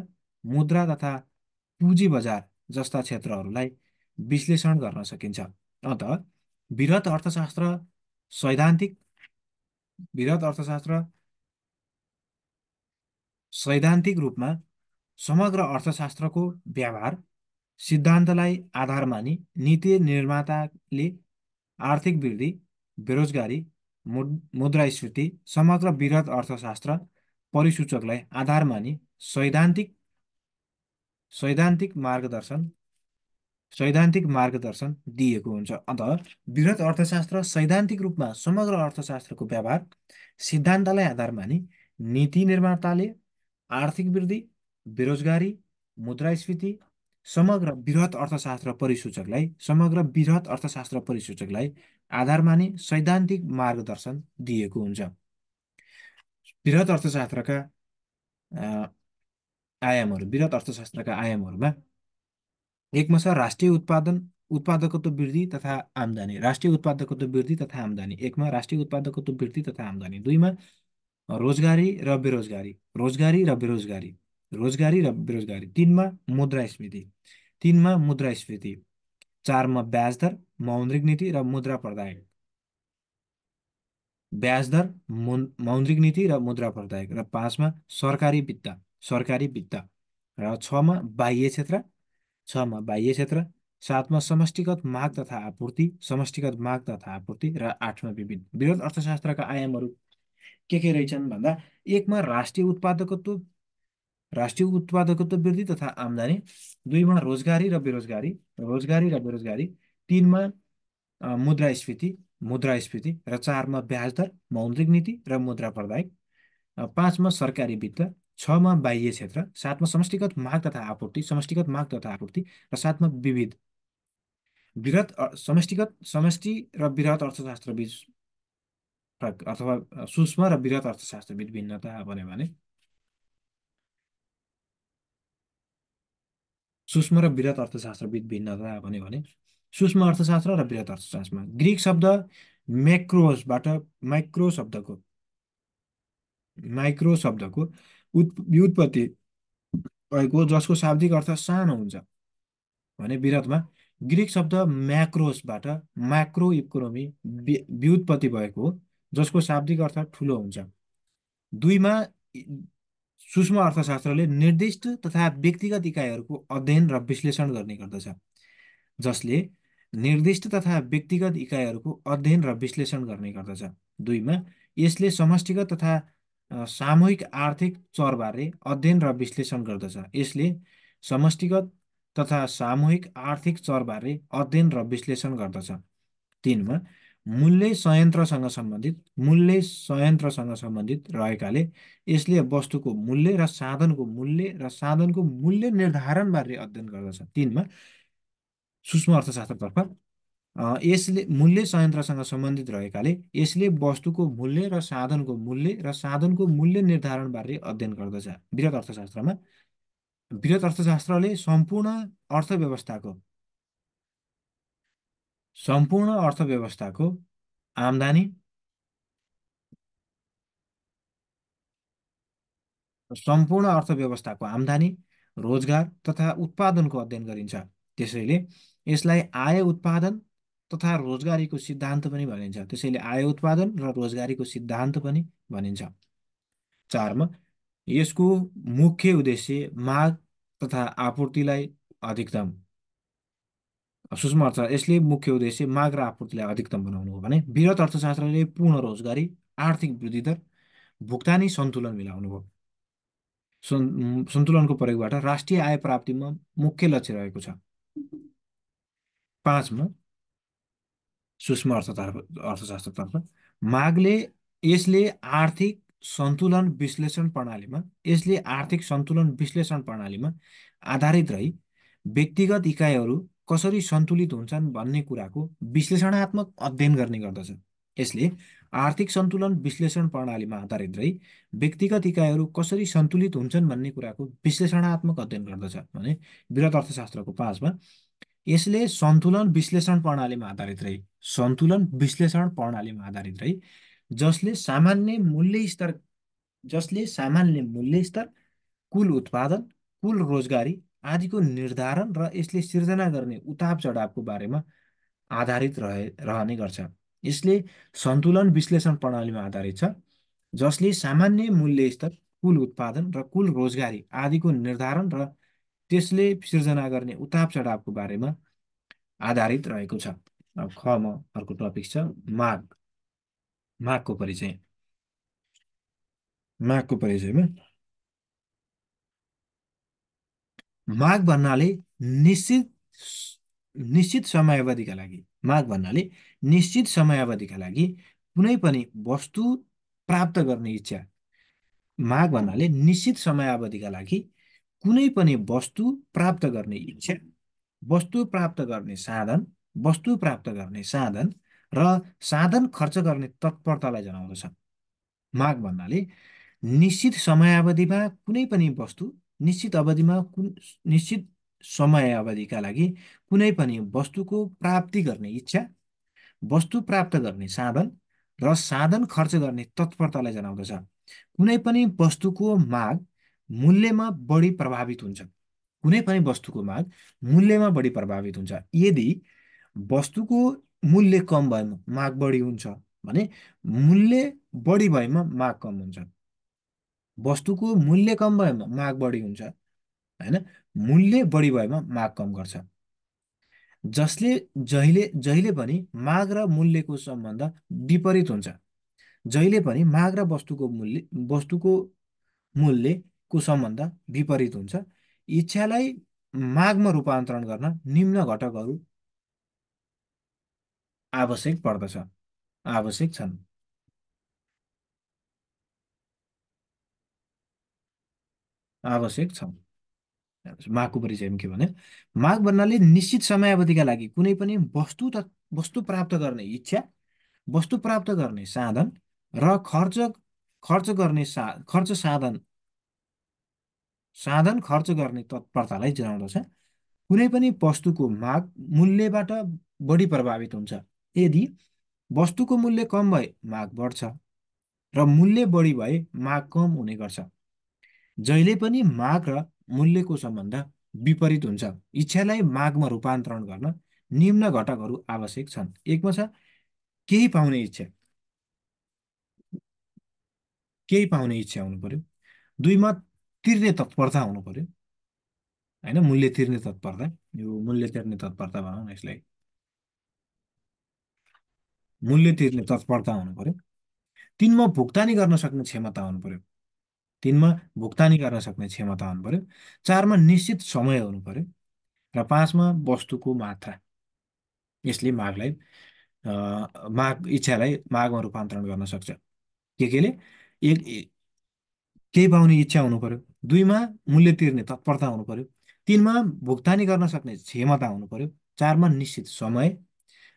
मुद्रा तथा पुँजी बजार जस्ता क्षेत्रहरूलाई विश्लेषण गर्न सकिन्छ। अत वृहत अर्थशास्त्र सैद्धान्तिक वृहत अर्थशास्त्र सैद्धान्तिक रूपमा समग्र अर्थशास्त्रको व्यवहार सिद्धान्तलाई आधार मानी नीति निर्माताले आर्थिक वृद्धि, बेरोजगारी, मुद्रास्फीति, समग्र वृहत अर्थशास्त्र परिसूचकलाई आधार मानी सैद्धान्तिक सैद्धान्तिक मार्गदर्शन सैद्धान्तिक मार्गदर्शन दिएको हुन्छ। अत वृहत अर्थशास्त्र सैद्धान्तिक रूपमा समग्र अर्थशास्त्रको व्यवहार सिद्धान्तलाई आधार मानी नीति निर्माताले आर्थिक वृद्धि, बेरोजगारी, मुद्रास्फीति, समग्र वृहत अर्थशास्त्र परिसूचकलाई आधार मानी सैद्धान्तिक मार्गदर्शन दिएको हुन्छ। वृहत अर्थशास्त्रका अ, वृहत अर्थशास्त्रका आयामहरूमा एकमा छ राष्ट्रिय उत्पादकत्व वृद्धि तथा आम्दानी। राष्ट्रिय उत्पादकत्व वृद्धि तथा आम्दानी एकमा राष्ट्रिय उत्पादकत्व वृद्धि तथा आम्दानी, दुईमा रोजगारी र बेरोजगारी, तिनमा मुद्रास्फीति, चारमा ब्याजदर, मौद्रिक नीति र मुद्रा प्रदायक, र पाँचमा सरकारी वित्त, र बाह्य क्षेत्र, सातमा समष्टिगत माग तथा आपूर्ति, र आठमा विविध। वृहत अर्थशास्त्रका आयामहरू के रहेछन् भन्दा एकमा राष्ट्रिय उत्पादकत्व वृद्धि तथा आम्दानी, दुईमा रोजगारी र बेरोजगारी, तिनमा मुद्रास्फीति, र चारमा ब्याजदर, मौद्रिक नीति र मुद्रा प्रदायक, पाँचमा सरकारी वित्त, छमा बाह्य क्षेत्र, सातमा समष्टि माग तथा आपूर्ति, र सातमा विविध। समष्टि र वृहत अर्थशास्त्र बीच अथवा सूक्ष्म र वृहत अर्थशास्त्र बीच भिन्नता भने सूक्ष्म र वृहत अर्थशास्त्र बीच भिन्नता भने सूक्ष्म अर्थशास्त्र र वृहत अर्थशास्त्रमा ग्रिक शब्द मैक्रोसबाट माइक्रो शब्दको व्युत्पत्ति भएको, जसको शाब्दिक अर्थ सानो हुन्छ भने वृहतमा ग्रिक शब्द म्याक्रोसबाट माइक्रो इकोनोमी व्युत्पत्ति भएको हो, जसको शाब्दिक अर्थ ठुलो हुन्छ। दुईमा सूक्ष्म अर्थशास्त्रले निर्दिष्ट तथा व्यक्तिगत इकाइहरूको अध्ययन र विश्लेषण गर्ने गर्दछ, जसले निर्दिष्ट तथा व्यक्तिगत इकाइहरूको अध्ययन र विश्लेषण गर्ने गर्दछ। दुईमा यसले समष्टिगत तथा सामूहिक आर्थिक चरबारे अध्ययन र विश्लेषण गर्दछ। यसले समष्टिगत तथा सामूहिक आर्थिक चरबारे अध्ययन र विश्लेषण गर्दछ। तिनमा मूल्य संयन्त्रसँग सम्बन्धित रहेकाले यसले वस्तुको मूल्य र साधनको मूल्य निर्धारणबारे अध्ययन गर्दछ। तिनमा सूक्ष्म अर्थशास्त्रतर्फ यसले मूल्य संयन्त्रसँग सम्बन्धित रहेकाले यसले वस्तुको मूल्य र साधनको मूल्य निर्धारणबारे अध्ययन गर्दछ। वृहत अर्थशास्त्रले सम्पूर्ण अर्थव्यवस्थाको आम्दानी, रोजगार तथा उत्पादनको अध्ययन गरिन्छ। त्यसैले यसलाई आय उत्पादन तथा रोजगारीको सिद्धान्त पनि भनिन्छ। चारमा यसको मुख्य उद्देश्य माग तथा आपूर्तिलाई अधिकतम यसले मुख्य उद्देश्य माग र आपूर्तिलाई अधिकतम बनाउनु हो भने वृहत अर्थशास्त्रले पूर्ण रोजगारी, आर्थिक वृद्धि दर, भुक्तानी सन्तुलन मिलाउनु हो। सन्तुलनको प्रयोगबाट राष्ट्रिय आय प्राप्तिमा मुख्य लक्ष्य रहेको छ। पाँचमा सूक्ष्म अर्थशास्त्रतर्फ यसले आर्थिक सन्तुलन विश्लेषण प्रणालीमा आधारित रही व्यक्तिगत इकाइहरू कसरी सन्तुलित हुन्छन् भन्ने कुराको विश्लेषणात्मक अध्ययन गर्ने गर्दछ। यसले आर्थिक सन्तुलन विश्लेषण प्रणालीमा आधारित रही व्यक्तिगत इकाइहरू कसरी सन्तुलित हुन्छन् भन्ने कुराको विश्लेषणात्मक अध्ययन गर्दछ भने वृहत अर्थशास्त्रको 5मा यसले सन्तुलन विश्लेषण प्रणालीमा आधारित रही जसले सामान्य मूल्य स्तर, कुल उत्पादन, कुल रोजगारी आदिको निर्धारण र यसले सिर्जना गर्ने उताप चढावको बारेमा आधारित रहने गर्छ। यसले सन्तुलन विश्लेषण प्रणालीमा आधारित छ जसले सामान्य मूल्य स्तर, कुल उत्पादन र कुल रोजगारी आदिको निर्धारण र त्यसले सिर्जना गर्ने उताप चढावको बारेमा आधारित रहेको छ। अब खमा अर्को टपिक छ माग। मागको परिचय। मागको परिचयमा माग भन्नाले निश्चित निश्चित समयावधिका लागि माग भन्नाले निश्चित समयावधिका लागि कुनै पनि वस्तु प्राप्त गर्ने इच्छा। माग भन्नाले निश्चित समयावधिका लागि कुनै पनि वस्तु प्राप्त गर्ने इच्छा, वस्तु प्राप्त गर्ने साधन र साधन खर्च गर्ने तत्परतालाई जनाउँदछ। माग भन्नाले निश्चित समयावधिमा कुनै पनि वस्तु निश्चित समयावधिका लागि कुनै पनि वस्तुको प्राप्ति गर्ने इच्छा, वस्तु प्राप्त गर्ने साधन र साधन खर्च गर्ने तत्परतालाई जनाउँदछ। कुनै पनि वस्तुको माग मूल्यमा बढी प्रभावित हुन्छ। कुनै पनि वस्तुको माग मूल्यमा बढी प्रभावित हुन्छ। यदि वस्तुको मूल्य कम भएमा माग बढी हुन्छ भने मूल्य बढी भएमा माग कम हुन्छ। वस्तुको मूल्य कम भएमा माग बढी हुन्छ, होइन? मूल्य बढी भएमा माग कम गर्छ। जसले जहिले जहिले पनि माग र मूल्यको सम्बन्ध विपरीत हुन्छ। जहिले पनि माग र वस्तुको मूल्यको सम्बन्ध विपरीत हुन्छ। इच्छालाई मागमा रूपान्तरण गर्न निम्न घटकहरू आवश्यक पर्दछ, आवश्यक छन्। आवश्यक छन्। मागको परिचयमा के भने माग भन्नाले निश्चित समयावधिका लागि कुनै पनि वस्तु प्राप्त गर्ने इच्छा, वस्तु प्राप्त गर्ने साधन र खर्च गर्ने साधन खर्च गर्ने तत्परतालाई जनाउँदछ। कुनै पनि वस्तुको माग मूल्यबाट बढी प्रभावित हुन्छ। यदि वस्तुको मूल्य कम भए माग बढ्छ र मूल्य बढी भए माग कम हुने गर्छ। जहिले पनि माग र मूल्यको सम्बन्ध विपरीत हुन्छ। इच्छालाई मागमा रूपान्तरण गर्न निम्न घटकहरू आवश्यक छन्। एकमा छ केही पाउने इच्छा। केही पाउने इच्छा हुनु पर्यो। दुईमा तिर्ने तत्परता हुनु पर्यो, होइन? मूल्य तिर्ने तत्परता, यो मूल्य तिर्ने तत्परता भनौँ न यसलाई। मूल्य तिर्ने तत्परता हुनु पर्यो। तिनमा भुक्तानी गर्न सक्ने क्षमता हुनु पर्यो। तिनमा भुक्तानी गर्न सक्ने क्षमता हुनु पर्यो। चारमा निश्चित समय हुनु पर्यो र पाँचमा वस्तुको मात्रा। यसले इच्छालाई मागमा रूपान्तरण गर्न सक्छ। केले केही पाउने इच्छा हुनु पर्यो। दुईमा मूल्य तिर्ने तत्परता हुनु पर्यो। तिनमा भुक्तानी गर्न सक्ने क्षमता हुनु पर्यो। चारमा निश्चित समय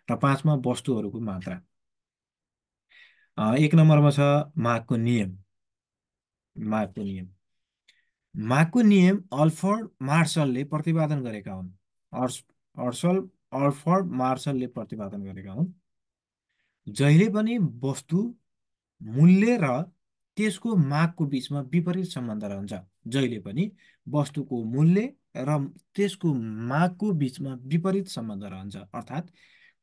र पाँचमा वस्तुहरूको मात्रा। एक नम्बरमा छ मागको नियम। मागको नियम मागको नियम अल्फ्रेड मार्सलले प्रतिपादन गरेका हुन्। अर्स अर्सल अल्फ्रेड मार्सलले प्रतिपादन गरेका हुन्। जहिले पनि वस्तु मूल्य र त्यसको मागको बिचमा विपरीत सम्बन्ध रहन्छ। जहिले पनि वस्तुको मूल्य र त्यसको मागको बिचमा विपरीत सम्बन्ध रहन्छ। अर्थात्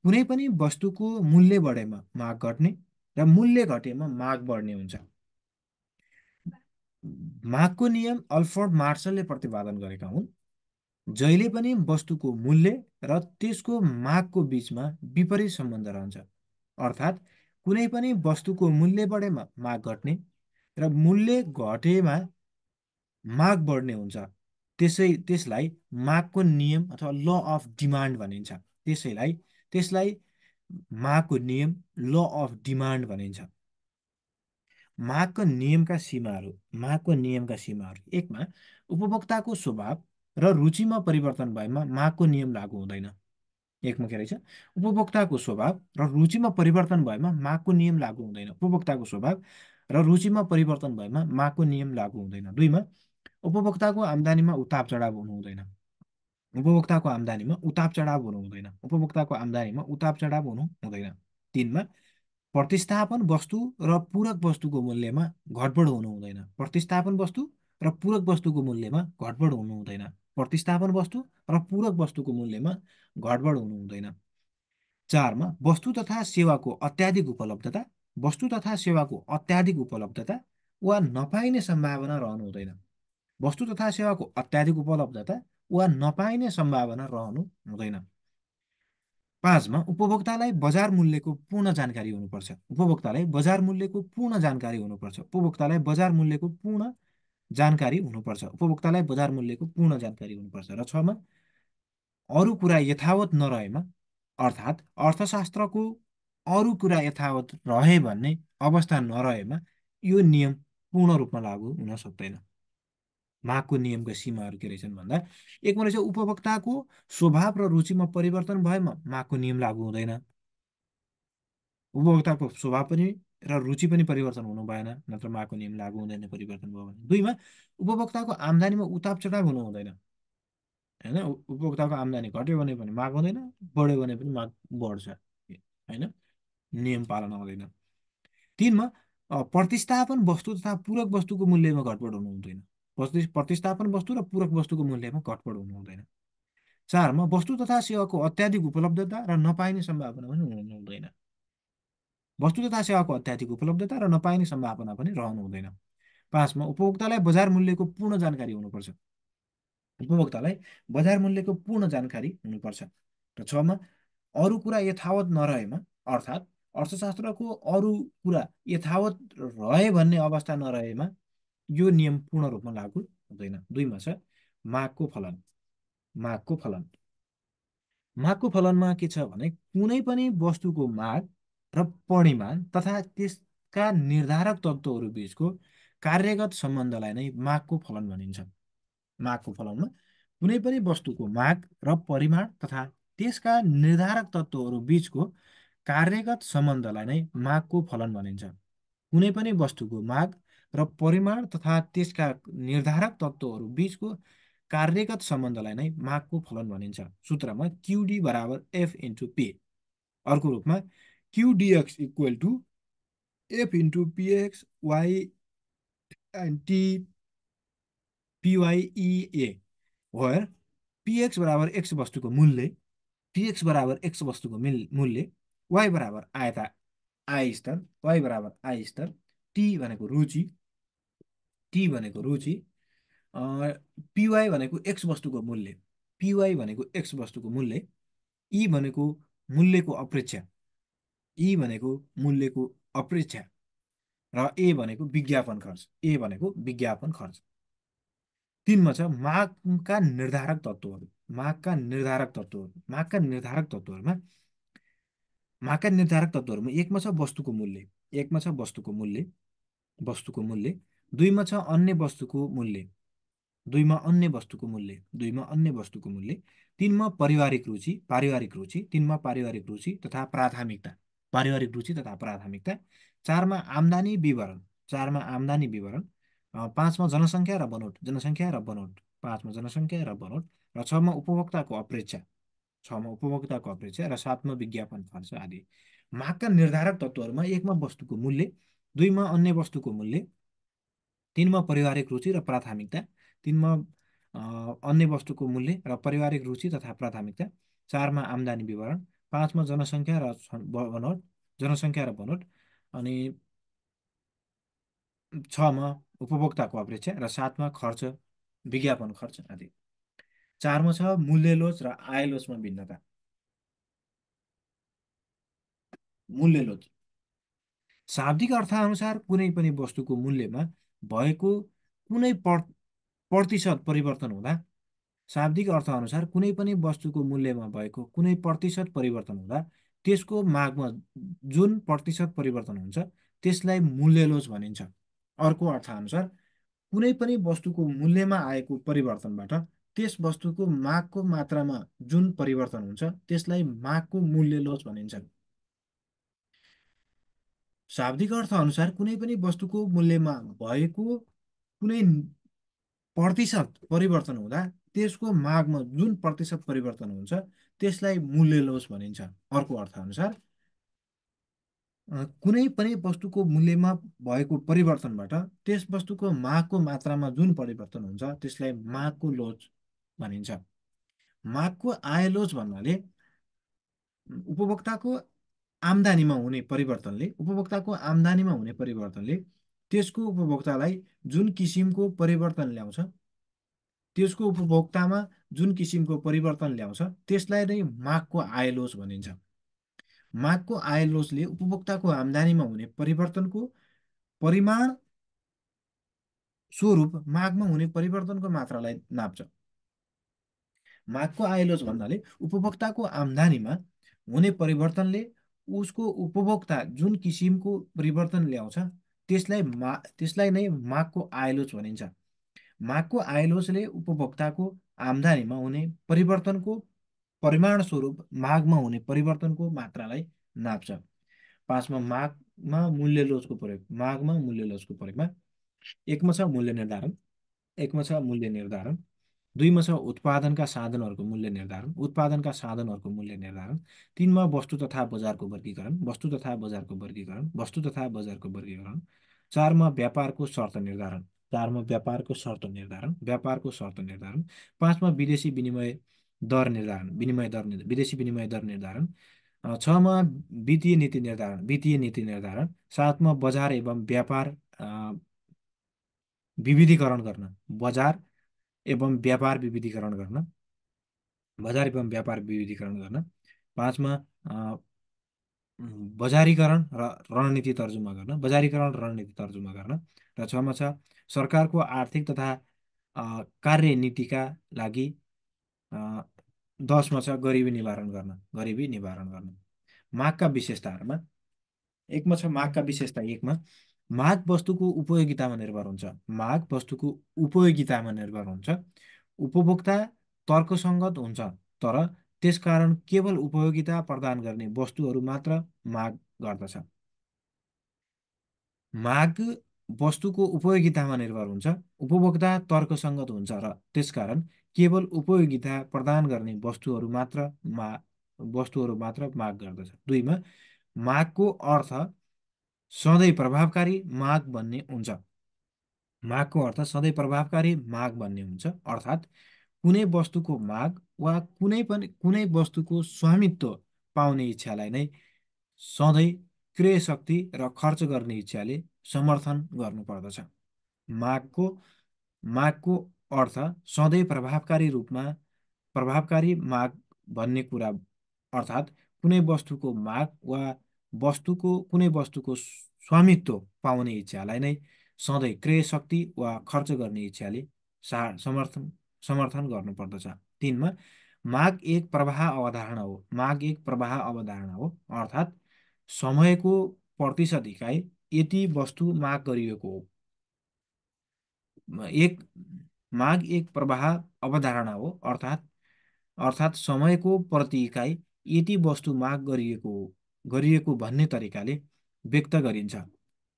कुनै पनि वस्तुको मूल्य बढेमा माग घट्ने र मूल्य घटेमा माग बढ्ने हुन्छ। मागको नियम अल्फ्रेड मार्सलले प्रतिपादन गरेका हुन्। जहिले पनि वस्तुको मूल्य र त्यसको मागको बिचमा विपरीत सम्बन्ध रहन्छ। अर्थात् कुनै पनि वस्तुको मूल्य बढेमा माग घट्ने र मूल्य घटेमा माग बढ्ने हुन्छ। त्यसलाई मागको नियम अथवा ल अफ डिमान्ड भनिन्छ। त्यसलाई मागको नियम ल अफ डिमान्ड भनिन्छ। मागका नियमका सीमाहरू। एकमा उपभोक्ताको स्वभाव र रुचिमा परिवर्तन भएमा मागको नियम लागू हुँदैन। एकमा के रहेछ, उपभोक्ताको स्वभाव र रुचिमा परिवर्तन भएमा मागको नियम लागू हुँदैन। उपभोक्ताको स्वभाव र रुचिमा परिवर्तन भएमा मागको नियम लागू हुँदैन। दुईमा, उपभोक्ताको आम्दानीमा उताप चढाव हुनु हुँदैन। उपभोक्ताको आम्दानीमा उताप चढाव हुनु हुँदैन। उपभोक्ताको आम्दानीमा उताप चढाव हुनु हुँदैन। तिनमा, प्रतिस्थापन वस्तु र पूरक वस्तुको मूल्यमा घटबड हुनु हुँदैन। प्रतिस्थापन वस्तु र पूरक वस्तुको मूल्यमा घटबड हुनु हुँदैन। प्रतिस्थापन वस्तु र पूरक वस्तुको मूल्यमा घटबड हुनु हुँदैन। चारमा, वस्तु तथा सेवाको अत्याधिक उपलब्धता, वस्तु तथा सेवाको अत्याधिक उपलब्धता वा नपाइने सम्भावना रहनु हुँदैन। वस्तु तथा सेवाको अत्याधिक उपलब्धता वा नपाइने सम्भावना रहनु हुँदैन। पाँचमा, उपभोक्तालाई बजार मूल्यको पूर्ण जानकारी हुनुपर्छ। उपभोक्तालाई बजार मूल्यको पूर्ण जानकारी हुनुपर्छ। उपभोक्तालाई बजार मूल्यको पूर्ण जानकारी हुनुपर्छ। उपभोक्तालाई बजार मूल्यको पूर्ण जानकारी हुनुपर्छ। र छमा, अरू कुरा यथावत नरहेमा, अर्थात् अर्थशास्त्रको अरू कुरा यथावत रहे भन्ने अवस्था नरहेमा यो नियम पूर्ण रूपमा लागू हुन सक्दैन। मागको नियमका सीमाहरू के रहेछन् भन्दा, एकमा रहेछ उपभोक्ताको स्वभाव र रुचिमा परिवर्तन भएमा मागको नियम लागू हुँदैन। उपभोक्ताको स्वभाव पनि र रुचि पनि परिवर्तन हुनु भएन, नत्र मागको नियम लागू हुँदैन परिवर्तन भयो भने। दुईमा, उपभोक्ताको आम्दानीमा उताप चढाव हुनु हुँदैन। होइन, उपभोक्ताको आम्दानी घट्यो भने पनि माग हुँदैन, बढ्यो भने पनि माग बढ्छ। होइन, नियम पालना हुँदैन। तिनमा, प्रतिस्थापन वस्तु तथा पूरक वस्तुको मूल्यमा घटबड हुनु हुँदैन। प्रतिस्थापन वस्तु र पूरक वस्तुको मूल्यमा घटबड हुनु हुँदैन। चारमा, वस्तु तथा सेवाको अत्याधिक उपलब्धता र नपाइने सम्भावना पनि हुनु हुँदैन। वस्तु तथा सेवाको अत्याधिक उपलब्धता र नपाइने सम्भावना पनि रहनु हुँदैन। पाँचमा, उपभोक्तालाई बजार मूल्यको पूर्ण जानकारी हुनुपर्छ। उपभोक्तालाई बजार मूल्यको पूर्ण जानकारी हुनुपर्छ। र छमा, अरू कुरा यथावत नरहेमा, अर्थात् अर्थशास्त्रको अरू कुरा यथावत रहे भन्ने अवस्था नरहेमा यो नियम पूर्ण रूपमा लागू हुँदैन। दुईमा छ, मागको फलन। मागको फलन, मागको फलनमा के छ भने, कुनै पनि वस्तुको माग र परिमाण तथा त्यसका निर्धारक तत्त्वहरू बीचको कार्यगत सम्बन्धलाई नै मागको फलन भनिन्छ। मागको फलनमा कुनै पनि वस्तुको माग र परिमाण तथा त्यसका निर्धारक तत्त्वहरू बीचको कार्यगत सम्बन्धलाई नै मागको फलन भनिन्छ। कुनै पनि वस्तुको माग र परिमाण तथा त्यसका निर्धारक तत्त्वहरू बीचको कार्यगत सम्बन्धलाई नै मागको फलन भनिन्छ। सूत्रमा क्युडी बराबर एफ इन्टु पी। अर्को रूपमा Q D X equal to F into P X Y and T पिवाइइए, वेयर पिएक्स बराबर एक्स वस्तुको मूल्य, पिएक्स बराबर एक्स वस्तुको मूल्य, वाइ बराबर आई स्तर, वाइ बराबर आई स्तर, टी भनेको रुचि, टी भनेको रुचि, पिवाई भनेको एक्स वस्तुको मूल्य, पिवाई भनेको एक्स वस्तुको मूल्य, ई भनेको मूल्यको अपेक्षा, ई भनेको मूल्यको अपेक्षा, र ए भनेको विज्ञापन खर्च, ए भनेको विज्ञापन खर्च। तिनमा छ मागका निर्धारक तत्त्वहरू। मागका निर्धारक तत्त्वहरू, मागका निर्धारक तत्त्वहरूमा एकमा छ वस्तुको मूल्य, एकमा छ वस्तुको मूल्य, वस्तुको मूल्य। दुईमा छ अन्य वस्तुको मूल्य, दुईमा अन्य वस्तुको मूल्य, दुईमा अन्य वस्तुको मूल्य। तिनमा पारिवारिक रुचि, तिनमा पारिवारिक रुचि तथा प्राथमिकता, पारिवारिक रुचि तथा प्राथमिकता। चारमा आम्दानी विवरण, चारमा आम्दानी विवरण। पाँचमा जनसङ्ख्या र बनोट, जनसङ्ख्या र बनोट, पाँचमा जनसङ्ख्या र बनोट। र छमा उपभोक्ताको अपेक्षा, छमा उपभोक्ताको अपेक्षा, र सातमा विज्ञापन खर्च आदि। मागका निर्धारक तत्त्वहरूमा एकमा वस्तुको मूल्य, दुईमा अन्य वस्तुको मूल्य, तिनमा पारिवारिक रुचि र प्राथमिकता, तिनमा अन्य वस्तुको मूल्य र पारिवारिक रुचि तथा प्राथमिकता। चारमा आम्दानी विवरण, पाँचमा जनसङ्ख्या र बनोट, जनसङ्ख्या र बनोट। अनि छमा उपभोक्ताको अपेक्षा, र सातमा खर्च, विज्ञापन खर्च आदि। चारमा छ मूल्यलोच र आयलोचमा भिन्नता। मूल्यलोच, शाब्दिक अर्थअनुसार कुनै पनि वस्तुको मूल्यमा भएको कुनै प्रतिशत परिवर्तन हुँदा, शाब्दिक अर्थअनुसार कुनै पनि वस्तुको मूल्यमा भएको कुनै प्रतिशत परिवर्तन हुँदा त्यसको मागमा जुन प्रतिशत परिवर्तन हुन्छ त्यसलाई मूल्यलोच भनिन्छ। अर्को अर्थअनुसार कुनै पनि वस्तुको मूल्यमा आएको परिवर्तनबाट त्यस वस्तुको मागको मात्रामा जुन परिवर्तन हुन्छ त्यसलाई मागको मूल्य लोच भनिन्छ। शाब्दिक अर्थ अनुसार कुनै पनि वस्तुको मूल्यमा भएको कुनै प्रतिशत परिवर्तन हुँदा त्यसको मागमा जुन प्रतिशत परिवर्तन हुन्छ त्यसलाई मूल्य लोच भनिन्छ। अर्को अर्थ अनुसार कुनै पनि वस्तुको मूल्यमा भएको परिवर्तनबाट त्यस वस्तुको मागको मात्रामा जुन परिवर्तन हुन्छ त्यसलाई मागको लोच भनिन्छ। मागको आय लोच भन्नाले उपभोक्ताको उपभोक्ताको आम्दानीमा हुने परिवर्तनले त्यसको उपभोक्तालाई जुन किसिमको परिवर्तन ल्याउँछ त्यसको उपभोक्तामा जुन किसिमको परिवर्तन ल्याउँछ त्यसलाई नै मागको आय लोच भनिन्छ। मागको आय लोचले उपभोक्ताको आम्दानीमा हुने परिवर्तनको परिमाण स्वरूप मागमा हुने परिवर्तनको मात्रालाई नाप्छ। मागको आइलोज भन्नाले उपभोक्ताको आम्दानीमा हुने परिवर्तनले उसको उपभोक्ता जुन किसिमको परिवर्तन ल्याउँछ त्यसलाई नै मागको आइलोज भनिन्छ। मागको आइलोजले उपभोक्ताको आम्दानीमा हुने परिवर्तनको परिमाण स्वरूप मागमा हुने परिवर्तनको मात्रालाई नाप्छ। पाँचमा मागमा मूल्य लोचको प्रयोगमा एकमा छ मूल्य निर्धारण, एकमा छ मूल्य निर्धारण, दुईमा छ उत्पादनका साधनहरूको मूल्य निर्धारण, तिनमा वस्तु तथा बजारको वर्गीकरण, चारमा व्यापारको शर्त निर्धारण, पाँचमा विदेशी विनिमय दर निर्धारण, छमा वित्तीय नीति निर्धारण, सातमा विविधीकरण गर्न बजार एवं व्यापार विविधीकरण गर्न बजार एवं व्यापार विविधीकरण गर्न, पाँचमा बजारीकरण र रणनीति तर्जुमा गर्न, र छमा छ सरकारको आर्थिक तथा कार्यनीतिका लागि, दसमा छ गरिबी निवारण गर्न। मागका विशेषताहरूमा एकमा माग वस्तुको उपयोगितामा निर्भर हुन्छ। उपभोक्ता तर्कसङ्गत हुन्छ, तर त्यसकारण केवल उपयोगिता प्रदान गर्ने वस्तुहरू मात्र माग गर्दछ। माग वस्तुको उपयोगितामा निर्भर हुन्छ। उपभोक्ता तर्कसङ्गत हुन्छ र त्यसकारण केवल उपयोगिता प्रदान गर्ने वस्तुहरू मात्र माग गर्दछ। दुईमा मागको अर्थ सधैँ प्रभावकारी माग भन्ने हुन्छ। अर्थात् कुनै वस्तुको माग वा कुनै वस्तुको स्वामित्व पाउने इच्छालाई नै सधैँ क्रय शक्ति र खर्च गर्ने इच्छाले समर्थन गर्नुपर्दछ। मागको मागको अर्थ सधैँ प्रभावकारी माग भन्ने कुरा, अर्थात् कुनै वस्तुको स्वामित्व पाउने इच्छालाई नै सधैँ क्रय शक्ति वा खर्च गर्ने इच्छाले समर्थन गर्नुपर्दछ। तिनमा माग एक प्रवाह अवधारणा हो, अर्थात् समयको प्रतिशत इकाइ यति वस्तु माग गरिएको हो। एक माग एक प्रवाह अवधारणा हो, अर्थात् समयको प्रति इकाइ यति वस्तु माग गरिएको भन्ने तरिकाले व्यक्त गरिन्छ।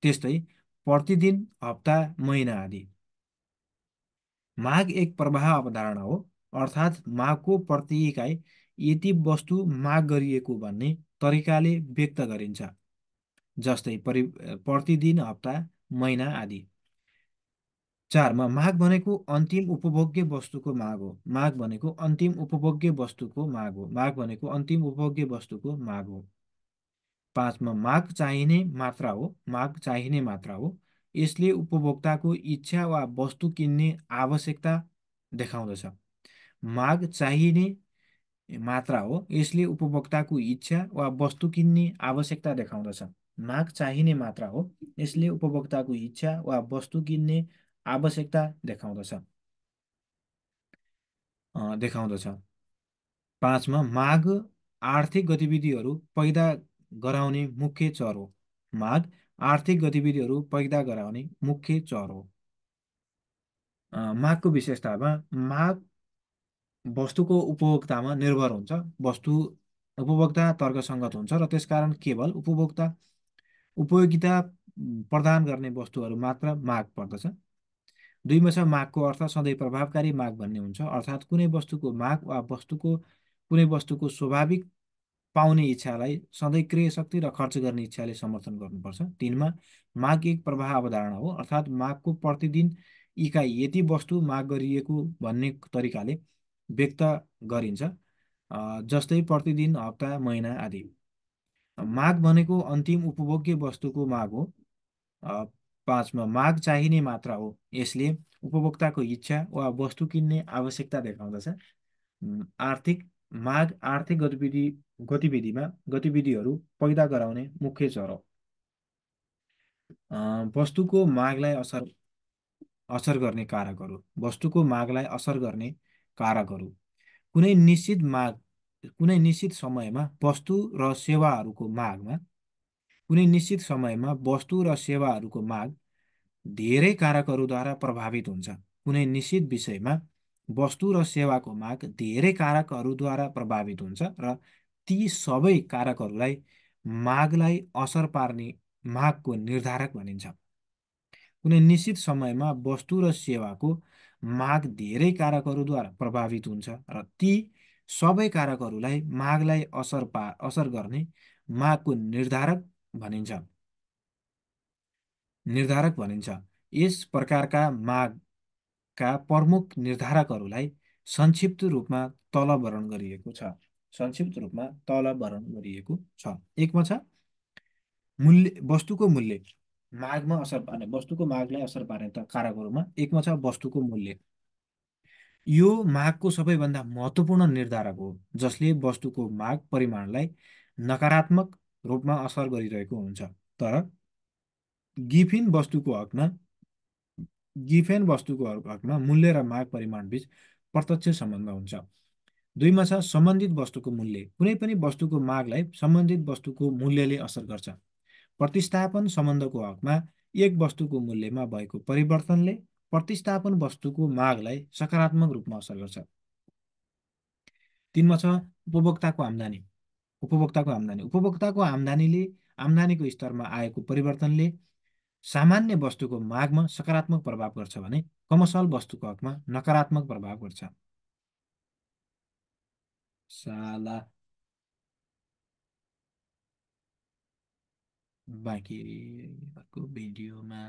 त्यस्तै प्रतिदिन, हप्ता, महिना आदि। माग एक प्रवाह अवधारणा हो, अर्थात् मागको प्रति इकाइ यति वस्तु माग गरिएको भन्ने तरिकाले व्यक्त गरिन्छ, जस्तै प्रतिदिन, हप्ता, महिना आदि। चारमा माग भनेको अन्तिम उपभोग्य वस्तुको माग हो। पाँचमा माग चाहिने मात्रा हो। यसले उपभोक्ताको इच्छा वा वस्तु किन्ने आवश्यकता देखाउँदछ। माग चाहिने मात्रा हो। यसले उपभोक्ताको इच्छा वा वस्तु किन्ने आवश्यकता देखाउँदछ। माग चाहिने मात्रा हो। यसले उपभोक्ताको इच्छा वा वस्तु किन्ने आवश्यकता देखाउँदछ। पाँचमा माग आर्थिक गतिविधिहरू पैदा गराउने मुख्य चर हो। माग आर्थिक गतिविधिहरू पैदा गराउने मुख्य चर हो। मागको विशेषतामा वस्तुको उपभोक्तामा निर्भर हुन्छ। वस्तु उपभोक्ता तर्कसङ्गत हुन्छ र त्यसकारण केवल उपयोगिता प्रदान गर्ने वस्तुहरू मात्र माग पर्दछ। दुईमा छ मागको अर्थ सधैँ प्रभावकारी माग भन्ने हुन्छ, अर्थात् कुनै वस्तुको माग वा कुनै वस्तुको स्वाभाविक पाउने इच्छालाई सधैँ क्रय शक्ति र खर्च गर्ने इच्छाले समर्थन गर्नुपर्छ। तिनमा माग एक प्रवाह अवधारणा हो, अर्थात् मागको प्रतिदिन इकाइ यति वस्तु माग गरिएको भन्ने तरिकाले व्यक्त गरिन्छ, जस्तै प्रतिदिन, हप्ता, महिना आदि। माग भनेको अन्तिम उपभोग्य वस्तुको माग हो। अ, पाँचमा माग चाहिने मात्रा हो, यसले उपभोक्ताको इच्छा वा वस्तु किन्ने आवश्यकता देखाउँदछ। आर्थिक माग आर्थिक गतिविधिहरू पैदा गराउने मुख्य चर हो। वस्तुको मागलाई असर गर्ने कारकहरू। वस्तुको मागलाई असर गर्ने कारकहरू। कुनै निश्चित माग कुनै निश्चित समयमा वस्तु र सेवाहरूको मागमा कुनै निश्चित समयमा वस्तु र सेवाहरूको माग धेरै कारकहरूद्वारा प्रभावित हुन्छ। कुनै निश्चित विषयमा वस्तु र सेवाको माग धेरै कारकहरूद्वारा प्रभावित हुन्छ र ती सबै कारकहरूलाई मागलाई असर पार्ने मागको निर्धारक भनिन्छ। कुनै निश्चित समयमा वस्तु र सेवाको माग धेरै कारकहरूद्वारा प्रभावित हुन्छ र ती सबै कारकहरूलाई मागलाई असर गर्ने मागको भनिन्छ निर्धारक भनिन्छ। यस प्रकारका मागका प्रमुख निर्धारकहरूलाई संक्षिप्त रूपमा तल वर्णन गरिएको छ। संक्षिप्त रूपमा तल वर्णन गरिएको छ। एकमा छ मूल्य, वस्तुको मूल्य। वस्तुको मागलाई असर पार्ने कारकहरूमा एकमा छ वस्तुको मूल्य। यो मागको सबैभन्दा महत्त्वपूर्ण निर्धारक हो, जसले वस्तुको माग परिमाणलाई नकारात्मक रूपमा असर गरिरहेको हुन्छ। तर गिफिन वस्तुको हकमा गिफेन वस्तुको हकमा मूल्य र माग परिमाणबीच प्रत्यक्ष सम्बन्ध हुन्छ। दुईमा छ सम्बन्धित वस्तुको मूल्य। कुनै पनि वस्तुको मागलाई सम्बन्धित वस्तुको मूल्यले असर गर्छ। प्रतिस्थापन सम्बन्धको हकमा एक वस्तुको मूल्यमा भएको परिवर्तनले प्रतिस्थापन वस्तुको मागलाई सकारात्मक रूपमा असर गर्छ। तिनमा छ उपभोक्ताको आम्दानी। उपभोक्ताको आम्दानीको स्तरमा आएको परिवर्तनले सामान्य वस्तुको मागमा सकारात्मक प्रभाव गर्छ भने कमर्सियल वस्तुको हकमा नकारात्मक प्रभाव गर्छ। साला बाँकी अर्को भिडियोमा